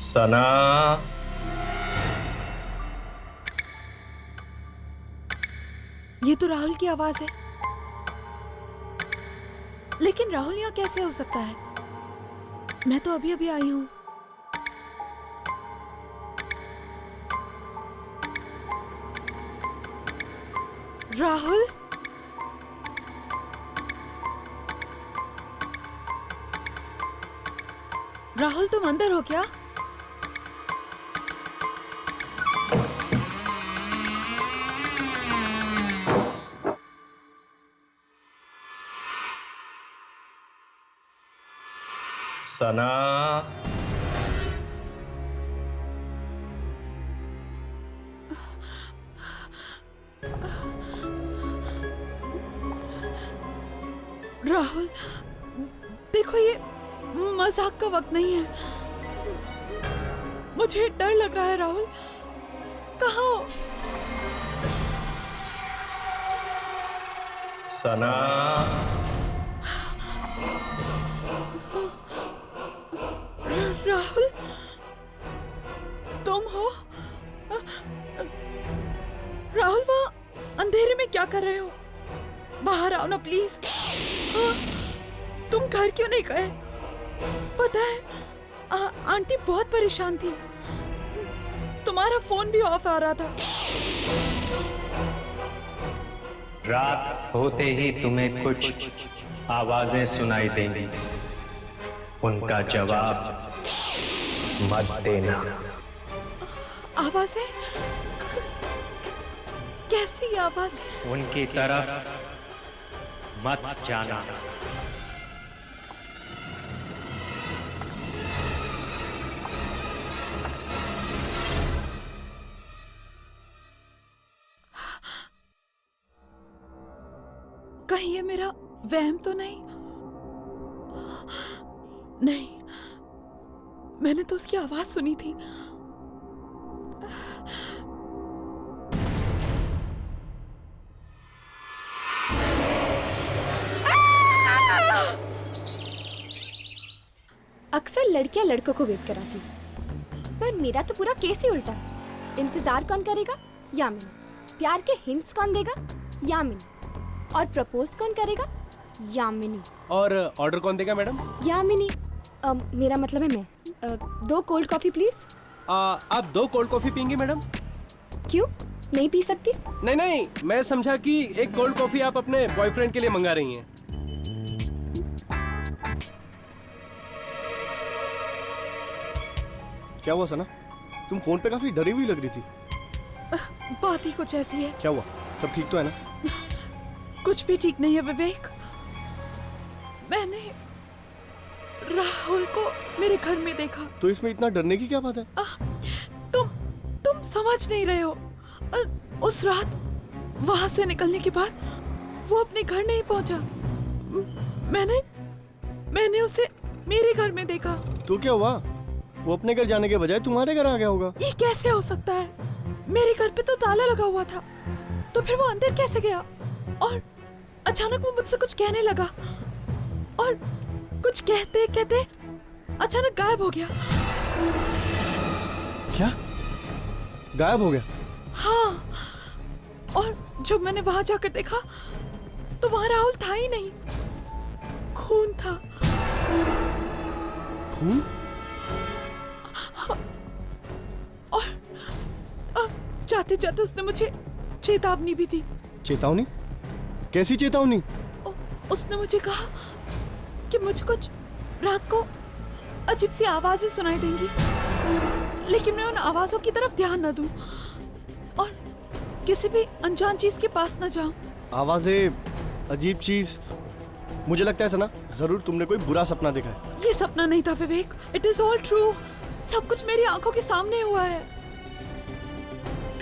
Speaker 16: सना,
Speaker 13: ये तो राहुल की आवाज है, लेकिन राहुल यहाँ कैसे हो सकता है? मैं तो अभी अभी आई हूँ। राहुल, राहुल तुम अंदर हो क्या?
Speaker 16: सना,
Speaker 13: राहुल देखो, ये मजाक का वक्त नहीं है। मुझे डर लग रहा है। राहुल कहाँ हो?
Speaker 16: सना,
Speaker 13: राहुल तुम हो? राहुल वहाँ अंधेरे में क्या कर रहे हो? बाहर आओ ना प्लीज। तुम घर क्यों नहीं गए? पता है आंटी बहुत परेशान थी, तुम्हारा फोन भी ऑफ आ रहा था।
Speaker 16: रात होते ही तुम्हें कुछ आवाजें सुनाई देंगी, उनका जवाब मत देना।
Speaker 13: आवाजें? कैसी आवाजें?
Speaker 16: उनकी तरफ मत जाना।
Speaker 13: कहीं ये मेरा वहम तो नहीं? नहीं, मैंने तो उसकी आवाज सुनी थी।
Speaker 10: अक्सर लड़कियां लड़कों को वेट कराती, पर मेरा तो पूरा केस ही उल्टा है। इंतजार कौन करेगा? यामिनी। प्यार के हिंट्स कौन देगा? यामिनी। और प्रपोज कौन करेगा? यामिनी।
Speaker 1: और ऑर्डर कौन देगा मैडम?
Speaker 10: यामिनी। मेरा मतलब है मैं। 2 कोल्ड कॉफी प्लीज।
Speaker 1: आप 2 कोल्ड कॉफी पियेंगी मैडम?
Speaker 10: क्यों, नहीं पी सकती?
Speaker 1: नहीं नहीं, मैं समझा कि एक कोल्ड कॉफी आप अपने बॉयफ्रेंड के लिए मंगा रही हैं।
Speaker 11: क्या हुआ सना? तुम फोन पे काफी डरी हुई लग रही थी।
Speaker 13: बात ही कुछ ऐसी है।
Speaker 11: क्या हुआ? सब ठीक तो है ना?
Speaker 13: कुछ भी ठीक नहीं है विवेक। मैंने राहुल को मेरे घर में देखा।
Speaker 11: तो इसमें इतना डरने की क्या बात है?
Speaker 13: तुम समझ नहीं रहे हो। उस रात वहां से निकलने के बाद वो अपने घर नहीं पहुंचा। मैंने उसे मेरे घर में देखा।
Speaker 11: तो क्या हुआ? वो अपने घर जाने के बजाय तुम्हारे घर आ गया होगा।
Speaker 13: ये कैसे हो सकता है? मेरे घर पे तो ताला लगा हुआ था, तो फिर वो अंदर कैसे गया? और अचानक वो मुझसे कुछ कहने लगा और कुछ कहते कहते अचानक गायब हो गया।
Speaker 11: क्या? गायब हो गया?
Speaker 13: हाँ, और जब मैंने वहां जाकर देखा तो वहां राहुल था ही नहीं, खून था।
Speaker 11: खून?
Speaker 13: और जाते जाते उसने मुझे चेतावनी भी दी।
Speaker 11: चेतावनी? कैसी चेतावनी?
Speaker 13: उसने मुझे कहा कि मुझे कुछ रात को अजीब सी आवाजें सुनाई देंगी, लेकिन मैं उन आवाजों की तरफ ध्यान न दूं और किसी भी अनजान चीज के पास न जाऊं।
Speaker 11: आवाजें, अजीब चीज। मुझे लगता है सना, जरूर तुमने कोई बुरा सपना देखा है।
Speaker 13: ये सपना नहीं था विवेक, इट इज ऑल ट्रू। सब कुछ मेरी आंखों के सामने हुआ है।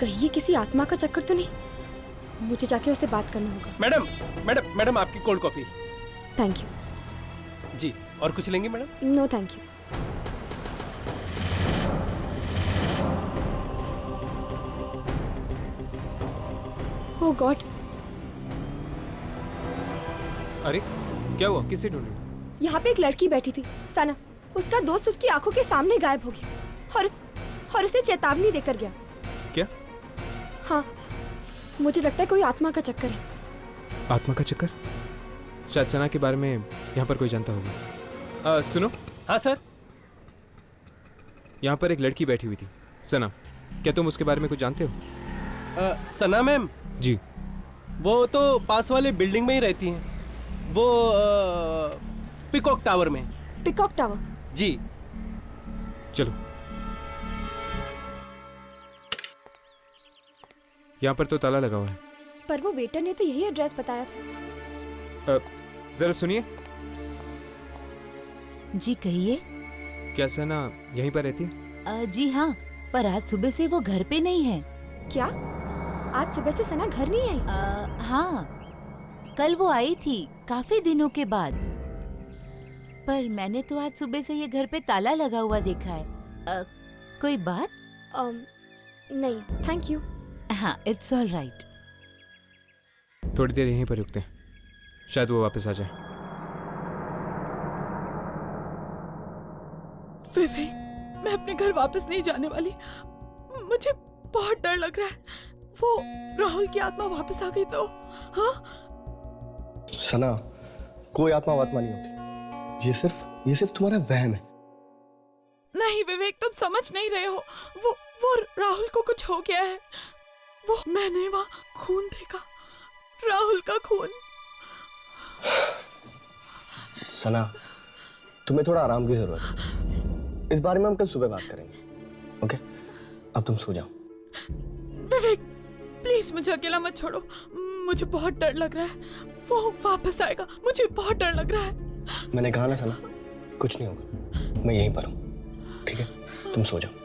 Speaker 10: कहीं ये किसी आत्मा का चक्कर तो नहीं? मुझे जाके उससे बात करना होगा।
Speaker 1: मैडम मैडम मैडम, आपकी कोल्ड कॉफी।
Speaker 10: Thank you.
Speaker 1: जी, और कुछ लेंगे madam?
Speaker 10: No thank you. Oh God.
Speaker 12: अरे क्या हुआ? किसे ढूंढ रही हो?
Speaker 10: यहाँ पे एक लड़की बैठी थी, सना। उसका दोस्त उसकी आंखों के सामने गायब हो गया और उसे चेतावनी देकर गया।
Speaker 12: क्या?
Speaker 10: हाँ, मुझे लगता है कोई आत्मा का चक्कर है।
Speaker 12: आत्मा का चक्कर? शायद सना के बारे में यहाँ पर कोई जानता होगा। सुनो।
Speaker 1: हाँ सर।
Speaker 12: यहाँ पर एक लड़की बैठी हुई थी, सना। क्या तुम उसके बारे में कुछ जानते हो?
Speaker 1: सना मैम?
Speaker 12: जी।
Speaker 1: वो तो पास वाले बिल्डिंग में ही रहती हैं। वो पिकॉक टावर में।
Speaker 10: Peacock tower?
Speaker 1: जी।
Speaker 12: चलो। यहाँ पर तो ताला लगा हुआ है।
Speaker 10: पर वो वेटर ने तो यही एड्रेस बताया था।
Speaker 12: जरा सुनिए।
Speaker 8: जी कहिए।
Speaker 12: क्या सना यहीं पर रहती है?
Speaker 8: जी हाँ, पर आज सुबह से वो घर पे नहीं है।
Speaker 10: क्या? आज सुबह से सना घर नहीं आई?
Speaker 8: हाँ, कल वो आई थी काफी दिनों के बाद, पर मैंने तो आज सुबह से ये घर पे ताला लगा हुआ देखा है। कोई बात?
Speaker 10: नहीं, थैंक यू।
Speaker 8: हाँ, इट्स ऑल राइट।
Speaker 12: थोड़ी देर यहीं पर रुकते हैं, शायद वो वापस आ जाए।
Speaker 13: विवेक, मैं अपने घर वापस नहीं जाने वाली। मुझे बहुत डर लग रहा है। वो राहुल की आत्मा वापस आ गई तो? हाँ?
Speaker 11: सना, कोई आत्मा वात्मा नहीं होती। ये सिर्फ तुम्हारा वहम है।
Speaker 13: नहीं विवेक, तुम समझ नहीं रहे हो। वो राहुल को कुछ हो गया है। वो मैंने वहाँ खून देखा, राहुल का खून।
Speaker 11: सना, तुम्हें थोड़ा आराम की जरूरत है। इस बारे में हम कल सुबह बात करेंगे। ओके? अब तुम सो जाओ।
Speaker 13: विवेक, प्लीज मुझे अकेला मत छोड़ो। मुझे बहुत डर लग रहा है। वो वापस आएगा, मुझे बहुत डर लग रहा है।
Speaker 11: मैंने कहा ना सना, कुछ नहीं होगा। मैं यहीं पर हूँ, ठीक है? तुम सो जाओ।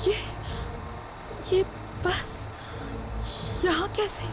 Speaker 13: ये बस यहाँ कैसे?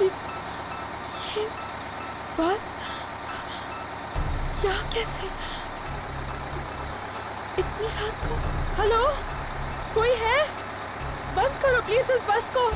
Speaker 13: ये बस यहाँ कैसे? इतनी रात को? हेलो, कोई है? बंद करो प्लीज इस बस को।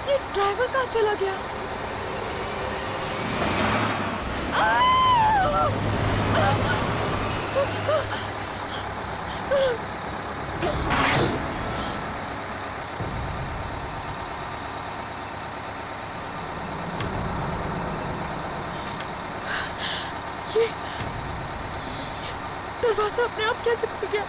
Speaker 13: ये ड्राइवर कहाँ चला गया? ये दरवाजा अपने आप कैसे खुल गया?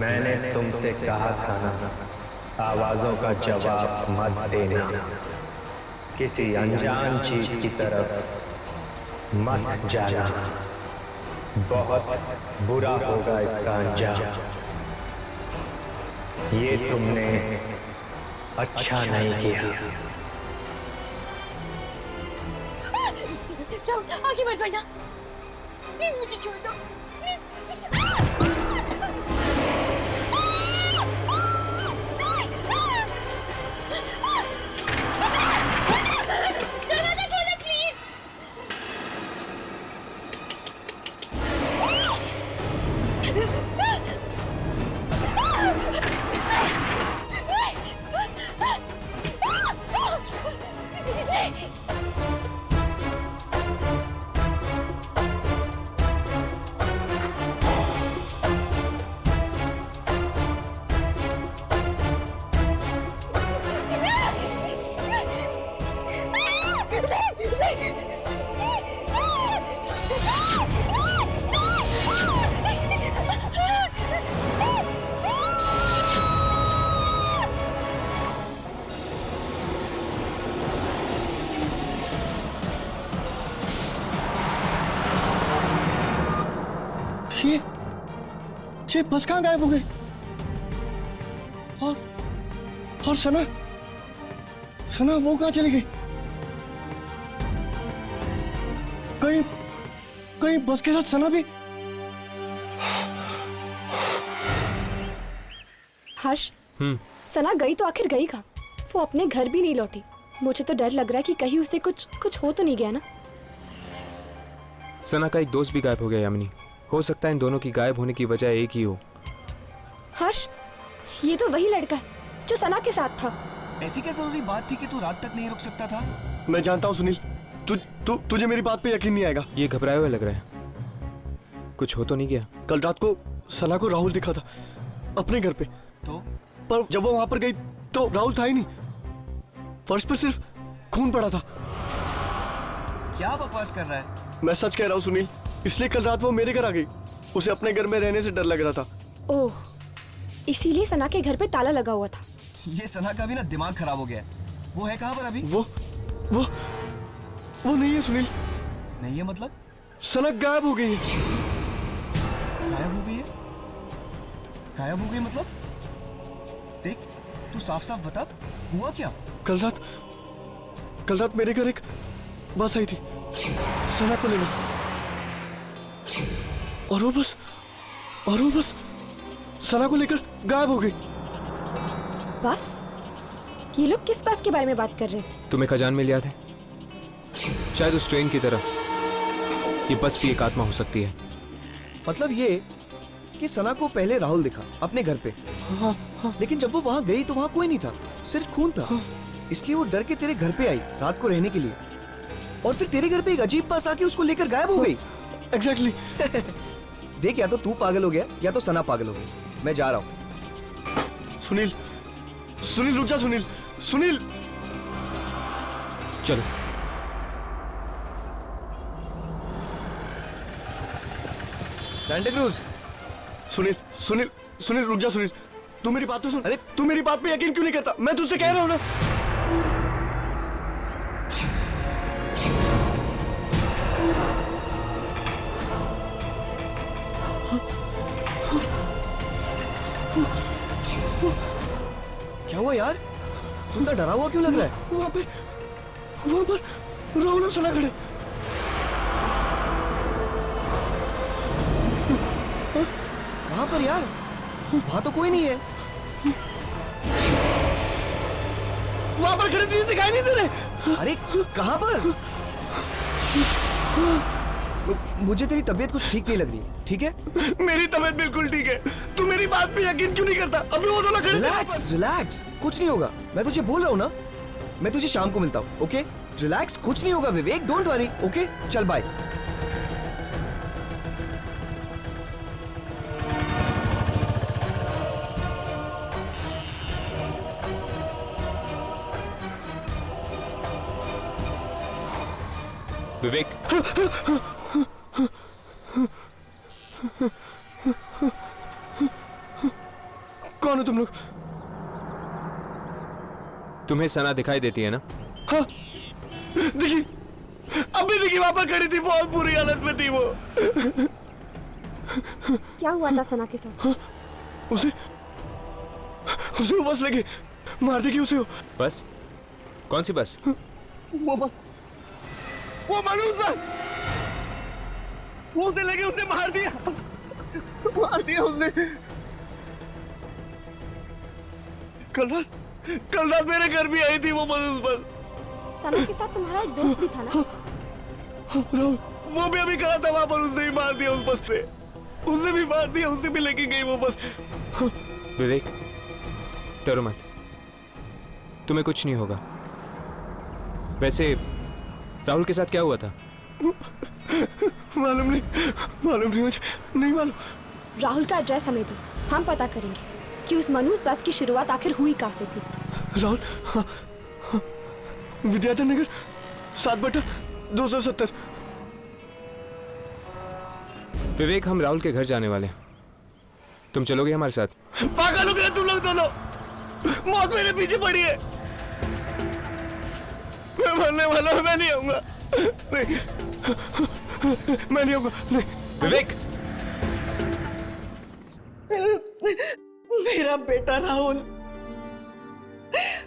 Speaker 16: मैंने तुमसे कहा था ना, आवाजों का जवाब मत देना, किसी अनजान चीज की तरफ मत जाना, बहुत बुरा होगा इसका अंजाम। ये तुमने अच्छा नहीं किया।
Speaker 10: राम, आगे मत बढ़ना, प्लीज मुझे छोड़ दो,
Speaker 4: ये बस कहाँ गायब हो गई? और सना वो कहाँ चली गई? कहीं बस के साथ सना भी?
Speaker 10: हर्ष, सना गई तो आखिर गई कहाँ? वो अपने घर भी नहीं लौटी। मुझे तो डर लग रहा है कि कहीं उसे कुछ हो तो नहीं गया ना।
Speaker 12: सना का एक दोस्त भी गायब हो गया यामिनी। हो सकता है इन दोनों की गायब होने की वजह एक ही हो।
Speaker 10: हर्ष, ये तो वही लड़का है जो सना के साथ था।
Speaker 4: ऐसी क्या जरूरी बात थी कि तू रात तक नहीं रुक सकता था? मैं जानता हूँ सुनील, तुझे मेरी बात पे यकीन नहीं आएगा।
Speaker 12: ये घबराए हुए लग रहा है। कुछ हो तो नहीं गया?
Speaker 4: कल रात को सना को राहुल दिखा था अपने घर पे। तो पर जब वो वहां पर गई तो राहुल था ही नहीं। फर्श पर सिर्फ खून पड़ा था। क्या बकवास कर रहा है? मैं सच कह रहा हूँ सुनील, इसलिए कल रात वो मेरे घर आ गई। उसे अपने घर में रहने से डर लग रहा था।
Speaker 10: ओह, इसीलिए सना के घर पे ताला लगा हुआ था।
Speaker 4: ये सना का भी ना दिमाग खराब हो गया है। वो है कहाँ पर अभी? वो नहीं है सुनील। नहीं है मतलब? सना गायब हो गई है। गायब हो गई है? गायब हो गई मतलब? देख, तू साफ साफ बता, हुआ क्या? कल रात मेरे घर एक बस आई थी सना को लेने, और वो बस सना को लेकर गायब हो गई।
Speaker 10: बस? ये लोग किस बस के बारे में बात कर रहे हैं?
Speaker 12: तुम्हें खजान में याद है? शायद उस ट्रेन की तरह ये बस भी एक आत्मा हो सकती है।
Speaker 4: मतलब ये कि सना को पहले राहुल दिखा अपने घर पे। लेकिन जब वो वहां गई तो वहां कोई नहीं था, सिर्फ खून था। इसलिए वो डर के तेरे घर पे आई रात को रहने के लिए, और फिर तेरे घर पे एक अजीब बस आके उसको लेकर गायब हो गई। एग्जैक्टली। देख, या तो तू पागल हो गया या तो सना पागल हो गई। मैं जा रहा हूँ। सुनील रुक जा। सुनील
Speaker 12: चलो।
Speaker 4: Santa cruise. सुनील रुक जा। सुनील, तू मेरी बात तो सुन। अरे तू मेरी बात पे यकीन क्यों नहीं करता? मैं तुझसे कह रहा हूँ ना। क्या हुआ यार? तुम तो डरा हुआ क्यों लग रहा है? वहां पर राहुल और सना खड़े। कहां पर यार? वहां तो कोई नहीं है। वहां पर खड़े तुझे दिखाई नहीं दे रहे? अरे कहां पर? मुझे तेरी तबीयत कुछ ठीक नहीं लग रही है, ठीक है? मेरी तबीयत बिल्कुल ठीक है। तू मेरी बात पे यकीन क्यों नहीं करता? अभी वो दोनों खड़े। रिलैक्स, कुछ नहीं होगा। मैं तुझे बोल रहा हूँ ना, मैं तुझे शाम को मिलता हूँ, ओके? रिलैक्स, कुछ नहीं होगा विवेक, डोंट वरी, ओके? चल बाय।
Speaker 12: विवेक,
Speaker 4: कौन हो तुम लोग?
Speaker 12: तुम्हें सना दिखाई देती है ना?
Speaker 4: हाँ, देखी, अभी देखी वहां पर खड़ी थी, बहुत बुरी हालत में थी वो।
Speaker 10: क्या हुआ था सना के साथ?
Speaker 4: उसे वो बस लगे, मार देगी उसे।
Speaker 12: बस? कौन सी बस?
Speaker 4: वो बस, वो मनोज बस, वो उसे लगे, उसने मार दिया उसने। कल रात मेरे घर भी आई थी वो बस।
Speaker 10: सना के साथ तुम्हारा एक दोस्त भी था ना?
Speaker 4: राहुल, वो भी अभी खड़ा था वहां पर, उसने ही मार दिया उस बस पे। उसने भी मार दिया, उसने भी लेके गई वो बस।
Speaker 12: विवेक, डरो मत, तुम्हें कुछ नहीं होगा। वैसे राहुल के साथ क्या हुआ था?
Speaker 4: मालूम नहीं, मुझे नहीं मालूम।
Speaker 10: राहुल का एड्रेस हमें दो, हम पता करेंगे कि उस मनूस बस की शुरुआत आखिर हुई कहाँ से थी।
Speaker 4: राहुल, विद्याधर नगर 7/270।
Speaker 12: विवेक, हम राहुल के घर जाने वाले हैं, तुम चलोगे हमारे साथ?
Speaker 4: पागल हो गए तुम लोग दोनों, मौत मेरे पीछे पड़ी है। मैं मरने वाला हूं, मैं नहीं आऊंगा। नहीं, मैं नहीं आऊंगा। नहीं।
Speaker 12: विवेक,
Speaker 17: मेरा बेटा राहुल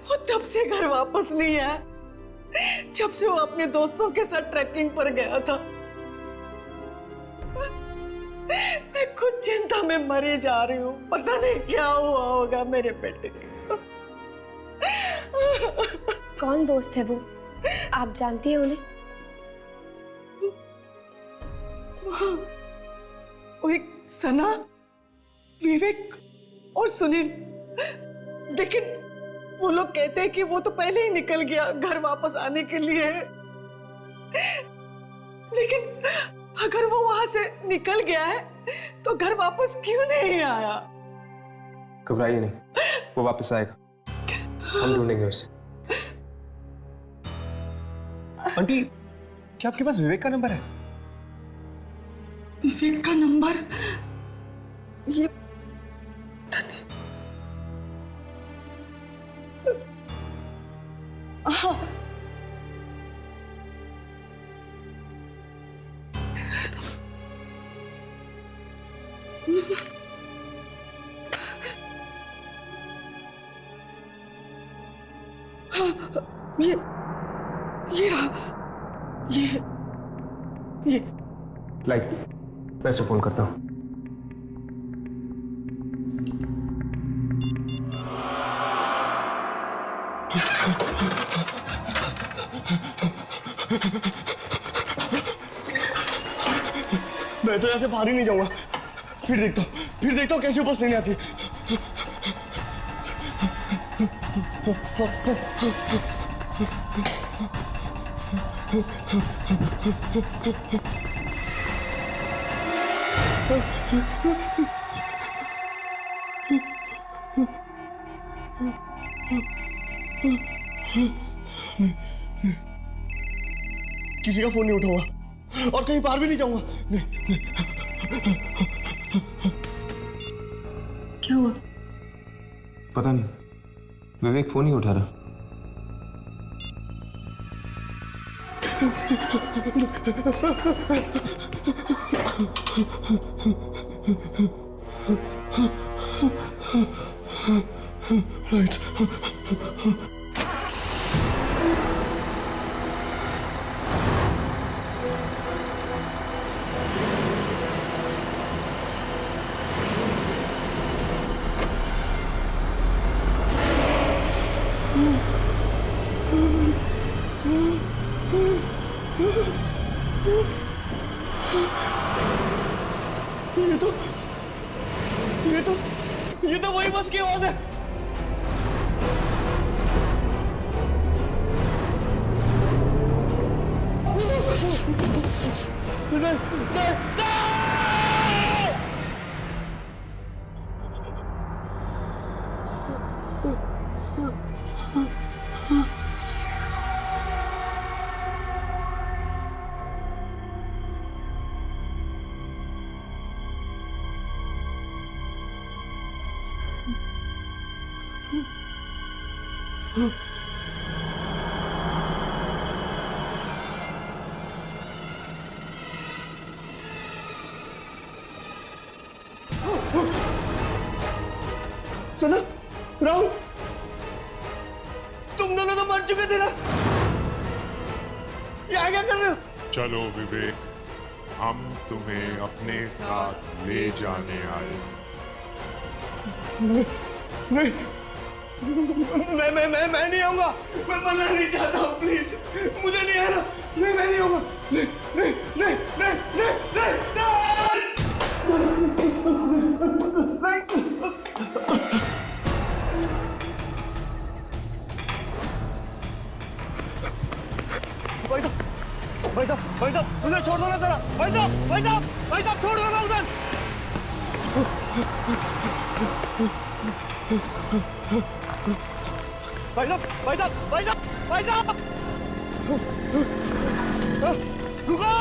Speaker 17: वो तब से घर वापस नहीं आया जब से वो अपने दोस्तों के साथ ट्रैकिंग पर गया था। मैं खुद चिंता में मरी जा रही हूँ, पता नहीं क्या हुआ होगा मेरे बेटे के साथ।
Speaker 10: कौन दोस्त है वो? आप जानती हैं उन्हें?
Speaker 17: वो एक सना, विवेक और सुनील। लेकिन वो लोग कहते हैं कि वो तो पहले ही निकल गया घर वापस आने के लिए। लेकिन अगर वो वहां से निकल गया है तो घर वापस क्यों नहीं आया?
Speaker 12: घबराइए नहीं, वो वापस आएगा, हम ढूंढेंगे उसे।
Speaker 5: आंटी, क्या आपके पास विवेक का नंबर है?
Speaker 17: विवेक का नंबर? ये हाँ। ये रहा, ये
Speaker 12: लाइक, मैं इसे फोन करता हूँ।
Speaker 4: मैं तो ऐसे बाहर ही नहीं जाऊंगा। फिर देखता हूँ कैसे बस नहीं आती। किसी का फोन नहीं उठाऊंगा और कहीं बाहर भी नहीं जाऊंगा।
Speaker 10: क्या हुआ?
Speaker 12: पता नहीं, विवेक फोन ही उठा रहा।
Speaker 4: राइट। ये तो वही बस की आवाज है। सना, राहुल, तुम दोनों तो मर चुके थे ना? यहाँ क्या कर रहे हो?
Speaker 18: चलो विवेक, हम तुम्हें अपने साथ ले जाने आए।
Speaker 4: नहीं, मैं नहीं आऊंगा। मैं मरना नहीं चाहता हूँ, प्लीज मुझे नहीं आना। नहीं, मैं नहीं आऊंगा। नहीं, नहीं, नहीं, नहीं, नहीं, भाई साहब, उन्हें छोड़ दो ना जरा। भाई साहब, छोड़ दो ना उधर। भाई साहब, रुको।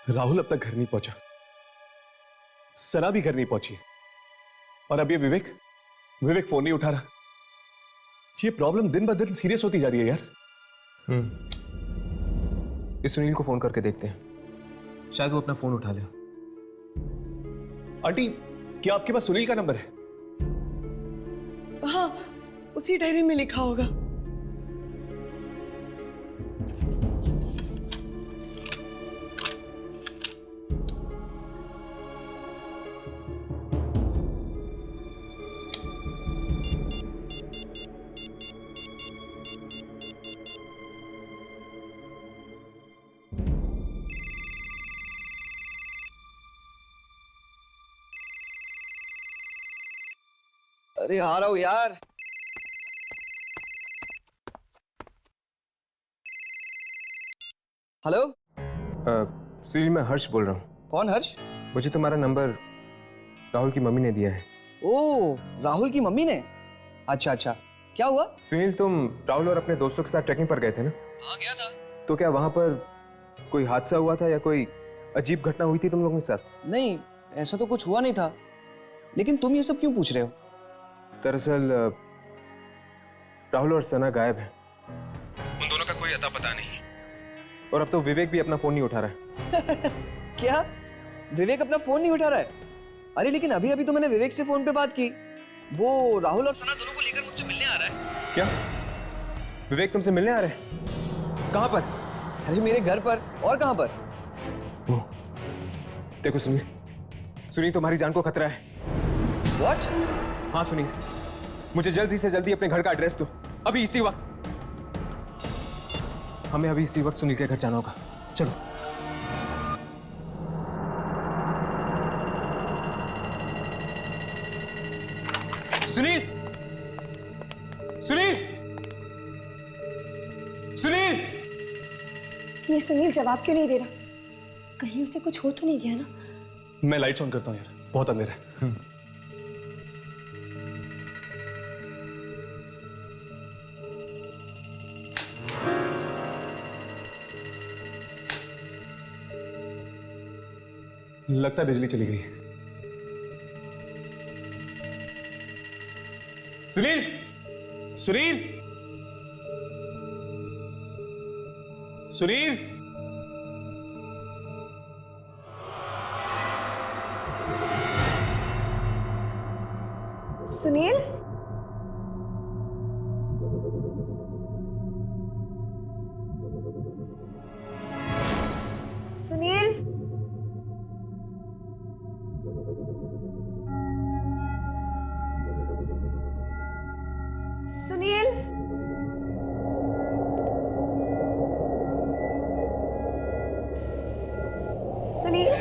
Speaker 11: राहुल अब तक घर नहीं पहुंचा, सना भी घर नहीं पहुंची, और अब ये विवेक फोन नहीं उठा रहा। ये प्रॉब्लम दिन ब दिन सीरियस होती जा रही है यार।
Speaker 12: इस सुनील को फोन करके देखते हैं, शायद वो अपना फोन उठा ले।
Speaker 11: आंटी, क्या आपके पास सुनील का नंबर है?
Speaker 17: हाँ, उसी डायरी में लिखा होगा।
Speaker 5: अरे आ रहा हूं यार। हेलो
Speaker 12: सुनील, मैं हर्ष बोल रहा हूँ।
Speaker 5: कौन हर्ष?
Speaker 12: मुझे तुम्हारा नंबर राहुल की मम्मी ने दिया है।
Speaker 5: ओ, राहुल की मम्मी ने? अच्छा अच्छा, क्या हुआ?
Speaker 12: सुनील, तुम राहुल और अपने दोस्तों के साथ ट्रैकिंग पर गए थे ना?
Speaker 5: हाँ, गया था।
Speaker 12: तो क्या वहां पर कोई हादसा हुआ था या कोई अजीब घटना हुई थी तुम लोगों के साथ?
Speaker 5: नहीं, ऐसा तो कुछ हुआ नहीं था, लेकिन तुम ये सब क्यों पूछ रहे हो?
Speaker 12: दरअसल राहुल और सना गायब हैं। उन दोनों का कोई अता पता नहीं है, और अब तो विवेक भी अपना फोन नहीं उठा रहा है।
Speaker 5: क्या? विवेक अपना फोन नहीं उठा रहा है? अरे लेकिन अभी अभी तो मैंने विवेक से फोन पे बात की। वो राहुल और सना दोनों को लेकर मुझसे मिलने आ रहा है।
Speaker 12: क्या? विवेक तुमसे मिलने आ रहे हैं? कहां पर?
Speaker 5: अरे मेरे घर पर। और कहां पर?
Speaker 12: देखो सुनील, तुम्हारी जान को खतरा है।
Speaker 5: What?
Speaker 12: हाँ सुनील, मुझे जल्दी से जल्दी अपने घर का एड्रेस दो, अभी इसी वक्त। हमें अभी इसी वक्त सुनील के घर जाना होगा। चलो। सुनील! सुनील! सुनील!
Speaker 10: ये सुनील जवाब क्यों नहीं दे रहा? कहीं उसे कुछ हो तो नहीं गया ना?
Speaker 11: मैं लाइट्स ऑन करता हूँ यार, बहुत अंधेरा है। लगता है बिजली चली गई है। सुनील! सुनील! सुनील!
Speaker 10: सुनील? सुनील? सुनील? सुनील?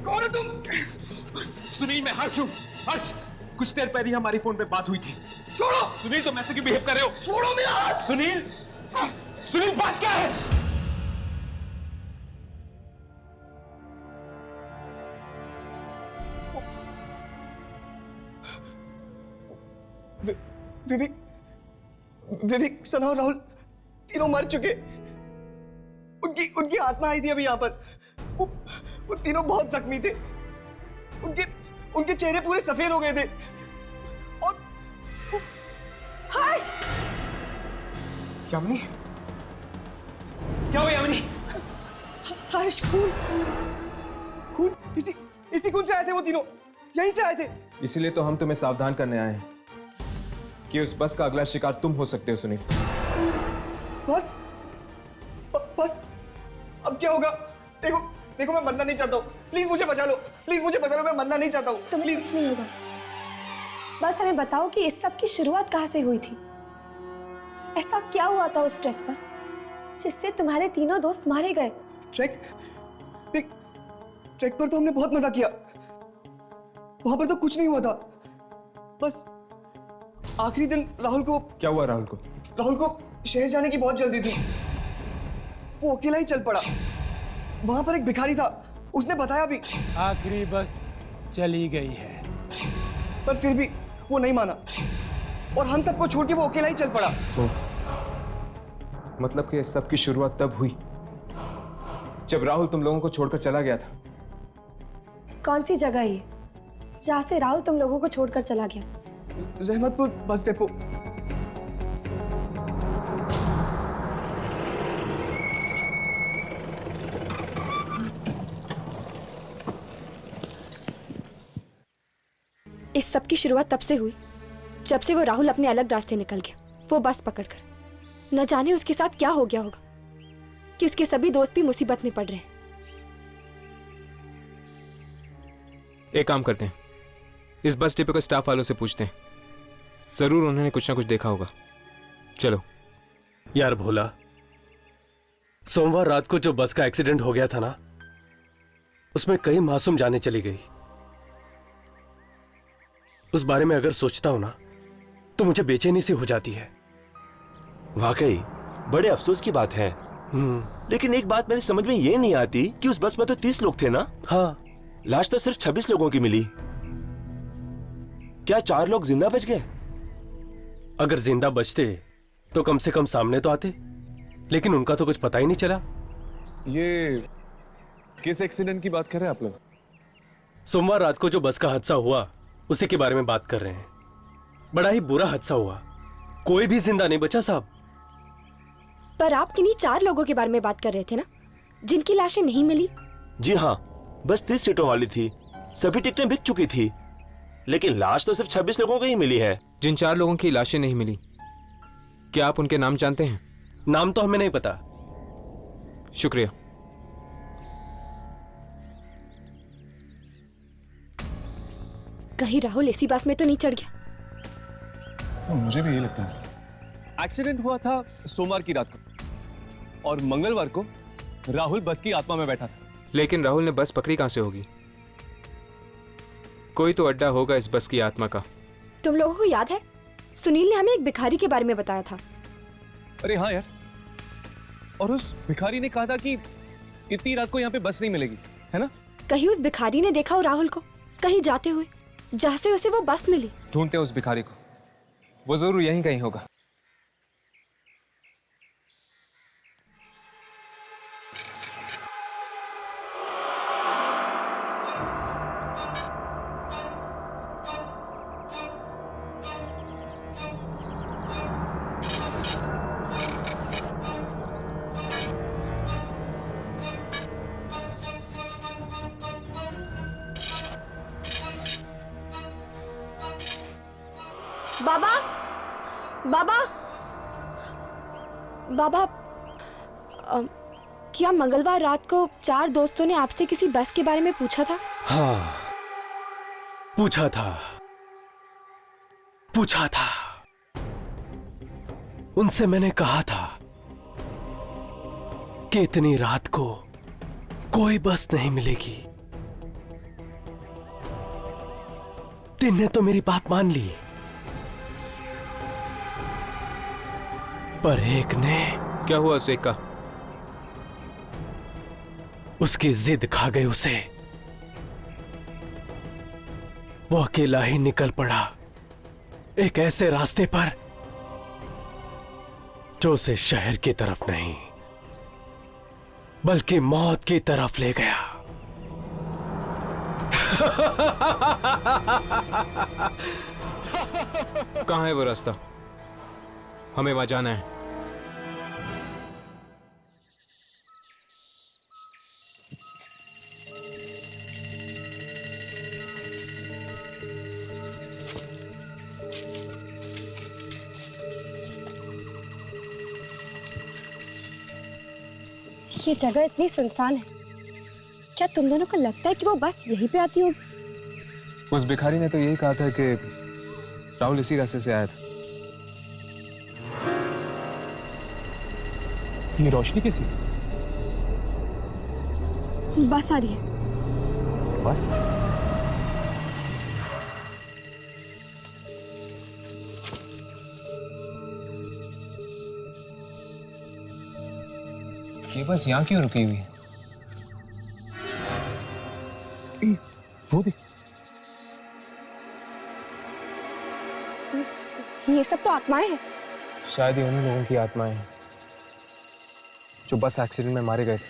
Speaker 12: कौन हो तुम? सुनील, मैं हर्ष हूँ। हर्ष, कुछ देर पहले हमारी फोन पे बात हुई थी। छोड़ो! सुनील, तुम ऐसे क्यों बिहेव कर रहे हो? छोड़ो मेरा हाथ! सुनील! सुनील, बात क्या है?
Speaker 5: विवेक, सना और राहुल तीनों मर चुके। उनकी आत्मा आई थी अभी यहाँ पर। वो तीनों बहुत जख्मी थे। उनके चेहरे पूरे सफेद हो गए थे। और
Speaker 10: हर्ष!
Speaker 12: यामिनी, क्या हुआ यामिनी?
Speaker 17: हर्ष, खून इसी खून से आए थे वो तीनों, यहीं से आए थे।
Speaker 12: इसीलिए तो हम तुम्हें सावधान करने आए हैं कि उस बस का अगला शिकार तुम हो सकते हो। सुनील,
Speaker 17: बस
Speaker 5: बस अब क्या होगा? देखो देखो, मैं मरना नहीं चाहता हूँ, प्लीज मुझे बचा लो, प्लीज मुझे बचा लो, मैं मरना नहीं चाहता हूँ।
Speaker 10: तुम्हें कुछ नहीं होगा, बस हमें बताओ कि इस सब की शुरुआत कहाँ से हुई थी? ऐसा क्या हुआ था उस ट्रैक पर जिससे तुम्हारे तीनों दोस्त मारे गए?
Speaker 5: ट्रैक पर तो हमने बहुत मजा किया, वहां पर तो कुछ नहीं हुआ था, बस आखिरी दिन राहुल को।
Speaker 12: क्या हुआ राहुल को?
Speaker 5: राहुल को शहर जाने की बहुत जल्दी थी, वो अकेला ही चल पड़ा। वहां पर एक भिखारी था, उसने बताया भी
Speaker 1: आखिरी बस चली गई है,
Speaker 5: पर फिर भी वो नहीं माना और हम सबको छोड़ के वो अकेला ही चल पड़ा।
Speaker 12: तो मतलब कि इस सब की शुरुआत तब हुई जब राहुल तुम लोगों को छोड़कर चला गया था।
Speaker 10: कौन सी जगह है जहां से राहुल तुम लोगों को छोड़कर चला गया?
Speaker 5: Rahmatpur bus depot.
Speaker 10: इस सब की शुरुआत तब से हुई जब से वो राहुल अपने अलग रास्ते निकल गया, वो बस पकड़कर। न जाने उसके साथ क्या हो गया होगा कि उसके सभी दोस्त भी मुसीबत में पड़ रहे हैं।
Speaker 12: एक काम करते हैं, इस बस डिपो के स्टाफ वालों से पूछते हैं, जरूर उन्होंने कुछ ना कुछ देखा होगा। चलो।
Speaker 1: यार भोला, सोमवार रात को जो बस का एक्सीडेंट हो गया था ना, उसमें कई मासूम जानें चली गई। उस बारे में अगर सोचता हूं ना तो मुझे बेचैनी सी हो जाती है।
Speaker 19: वाकई बड़े अफसोस की बात है। लेकिन एक बात मेरी समझ में ये नहीं आती कि उस बस में तो 30 लोग थे ना?
Speaker 1: हाँ।
Speaker 19: लाश तो सिर्फ 26 लोगों की मिली। क्या 4 लोग जिंदा बच गए?
Speaker 1: अगर जिंदा बचते तो कम से कम सामने तो आते, लेकिन उनका तो कुछ पता ही नहीं चला।
Speaker 11: ये किस एक्सीडेंट की बात कर रहे हैं आप लोग?
Speaker 1: सोमवार रात को जो बस का हादसा हुआ उसी के बारे में बात कर रहे हैं। बड़ा ही बुरा हादसा हुआ, कोई भी जिंदा नहीं बचा साहब।
Speaker 10: पर आप किन्हीं 4 लोगों के बारे में बात कर रहे थे ना, जिनकी लाशें नहीं मिली?
Speaker 19: जी हाँ, बस 30 सीटों वाली थी, सभी टिकटें बिक चुकी थी, लेकिन लाश तो सिर्फ 26 लोगों की ही मिली है।
Speaker 12: जिन 4 लोगों की लाशें नहीं मिली, क्या आप उनके नाम जानते हैं?
Speaker 1: नाम तो हमें नहीं पता।
Speaker 12: शुक्रिया।
Speaker 10: कहीं राहुल इसी बस में तो नहीं चढ़ गया?
Speaker 11: मुझे भी यही लगता है। एक्सीडेंट हुआ था सोमवार की रात को और मंगलवार को राहुल बस की आत्मा में बैठा था।
Speaker 12: लेकिन राहुल ने बस पकड़ी कहां से होगी? कोई तो अड्डा होगा इस बस की आत्मा का।
Speaker 10: तुम लोगों को याद है, सुनील ने हमें एक भिखारी के बारे में बताया था।
Speaker 11: अरे हाँ यार, और उस भिखारी ने कहा था कि इतनी रात को यहाँ पे बस नहीं मिलेगी, है ना?
Speaker 10: कहीं उस भिखारी ने देखा हो राहुल को कहीं जाते हुए, जहाँ से उसे वो बस मिली।
Speaker 12: ढूंढते हैं उस भिखारी को, वो जरूर यहीं कहीं होगा।
Speaker 10: बाबा, बाबा, बाबा, क्या मंगलवार रात को 4 दोस्तों ने आपसे किसी बस के बारे में पूछा था?
Speaker 1: हाँ, पूछा था। उनसे मैंने कहा था कि इतनी रात को कोई बस नहीं मिलेगी। तीन ने तो मेरी बात मान ली, पर एक ने।
Speaker 12: क्या हुआ उसे का?
Speaker 1: उसकी जिद खा गई उसे। वो अकेला ही निकल पड़ा एक ऐसे रास्ते पर जो उसे शहर की तरफ नहीं बल्कि मौत की तरफ ले गया।
Speaker 12: कहां है वो रास्ता? हमें वहां जाना है।
Speaker 10: ये जगह इतनी सुनसान है, क्या तुम दोनों को लगता है कि वो बस यहीं पे आती होगी?
Speaker 12: उस भिखारी ने तो यही कहा था कि राहुल इसी रास्ते से आया था।
Speaker 11: ये रोशनी कैसी?
Speaker 10: बस आ रही है।
Speaker 12: बस? ये बस यहाँ क्यों रुकी हुई है?
Speaker 11: वो देख,
Speaker 10: ये सब तो आत्माएं हैं।
Speaker 12: शायद ये उन्हीं लोगों की आत्माएं हैं जो बस एक्सीडेंट में मारे गए थे।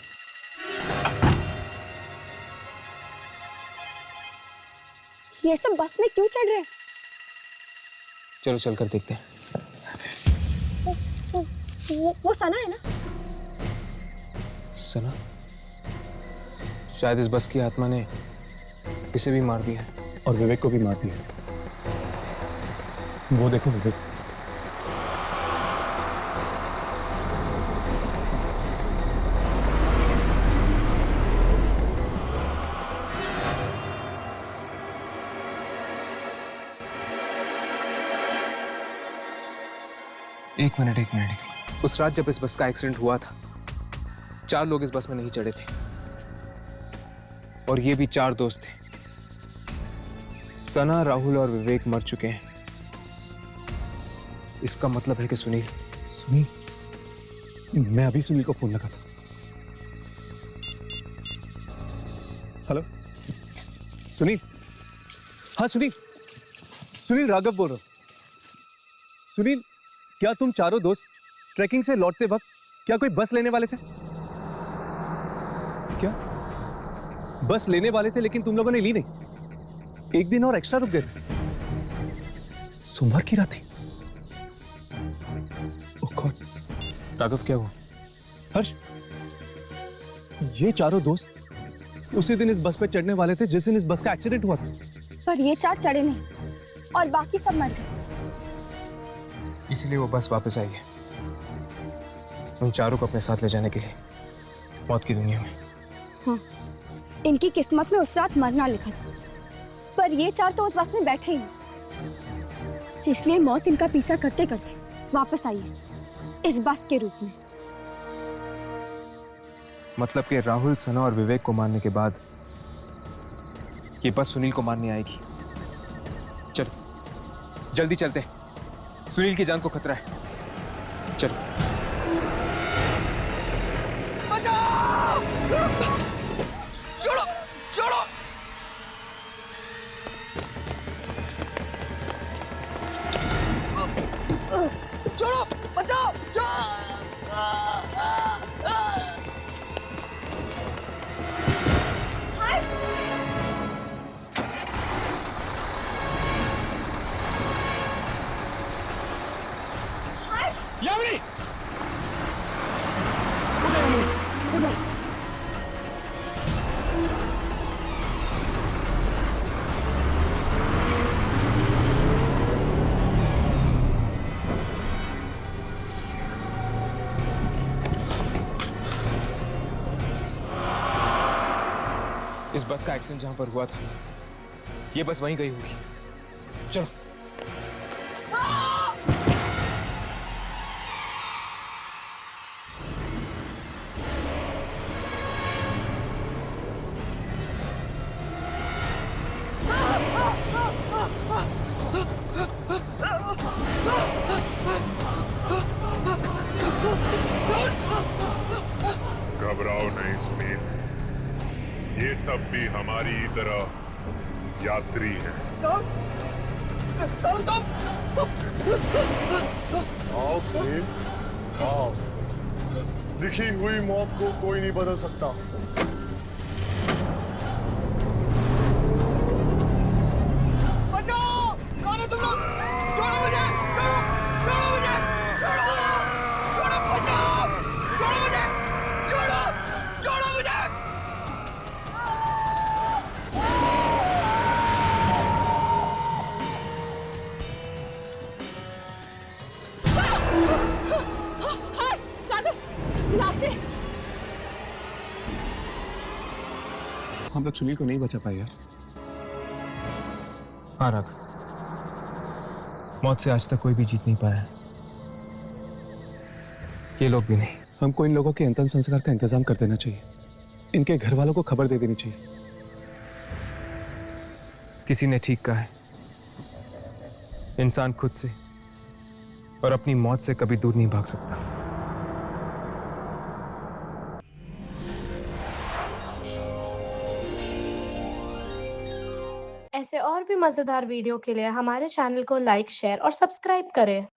Speaker 10: ये सब बस में क्यों चढ़ रहे हैं?
Speaker 12: चलो चलकर देखते हैं।
Speaker 10: वो सना है ना?
Speaker 12: सना? शायद इस बस की आत्मा ने इसे भी मार दिया है
Speaker 11: और विवेक को भी मार दिया। वो देखो विवेक।
Speaker 12: एक मिनट। उस रात जब इस बस का एक्सीडेंट हुआ था, 4 लोग इस बस में नहीं चढ़े थे और ये भी 4 दोस्त थे। सना, राहुल और विवेक मर चुके हैं। इसका मतलब है कि सुनील।
Speaker 11: मैं अभी सुनील को फोन लगा था। हेलो सुनील। हाँ सुनील राघव बोल रहा हूं। सुनील, क्या तुम चारों दोस्त ट्रैकिंग से लौटते वक्त क्या कोई बस लेने वाले थे? क्या बस लेने वाले थे लेकिन तुम लोगों ने ली नहीं? एक दिन और एक्स्ट्रा रुक गए थे। सोमवार की रात थी। ओह गॉड।
Speaker 12: राघव क्या हुआ?
Speaker 11: हर्ष, ये चारों दोस्त उसी दिन इस बस पे चढ़ने वाले थे जिस दिन इस बस का एक्सीडेंट हुआ था।
Speaker 10: पर ये 4 चढ़े नहीं और बाकी सब मर गए।
Speaker 12: इसलिए वो बस वापस आई है उन चारों को अपने साथ ले जाने के लिए मौत की दुनिया में।
Speaker 10: हाँ, इनकी किस्मत में उस रात मरना लिखा था, पर ये 4 तो उस बस में बैठे ही नहीं। इसलिए मौत इनका पीछा करते करते वापस आई है इस बस के रूप में।
Speaker 12: मतलब कि राहुल, सना और विवेक को मारने के बाद ये बस सुनील को मारने आएगी। चलो जल्दी चलते हैं, सुनील की जान को खतरा है। चलो।
Speaker 4: छोड़ो छोड़ो। छोड़ो, बचाओ।
Speaker 19: यामिनी!
Speaker 12: इस बस का एक्सीडेंट जहां पर हुआ था, ये बस वहीं गई होगी। चलो।
Speaker 18: घबराओ नहीं सुनील, ये सब भी हमारी ही तरह यात्री हैं।
Speaker 20: आओ सुनील, आओ। लिखी हुई मौत को कोई नहीं बदल सकता।
Speaker 4: बचाओ! कौन है तुम लोग? छोड़ो मुझे! छोड़ो मुझे! छोड़ो! बचाओ! छोड़ो मुझे! छोड़ो मुझे!
Speaker 10: हर्ष, राघव, लाशें!
Speaker 11: हम लोग सुनील को नहीं बचा पाए यार।
Speaker 12: हाँ राघव, मौत से आज तक कोई भी जीत नहीं पाया है, ये लोग भी नहीं।
Speaker 11: हमको इन लोगों के अंतिम संस्कार का इंतजाम कर देना चाहिए। इनके घर वालों को खबर दे देनी चाहिए।
Speaker 12: किसी ने ठीक कहा है, इंसान खुद से और अपनी मौत से कभी दूर नहीं भाग सकता।
Speaker 21: ऐसे और भी मजेदार वीडियो के लिए हमारे चैनल को लाइक, शेयर और सब्सक्राइब करें।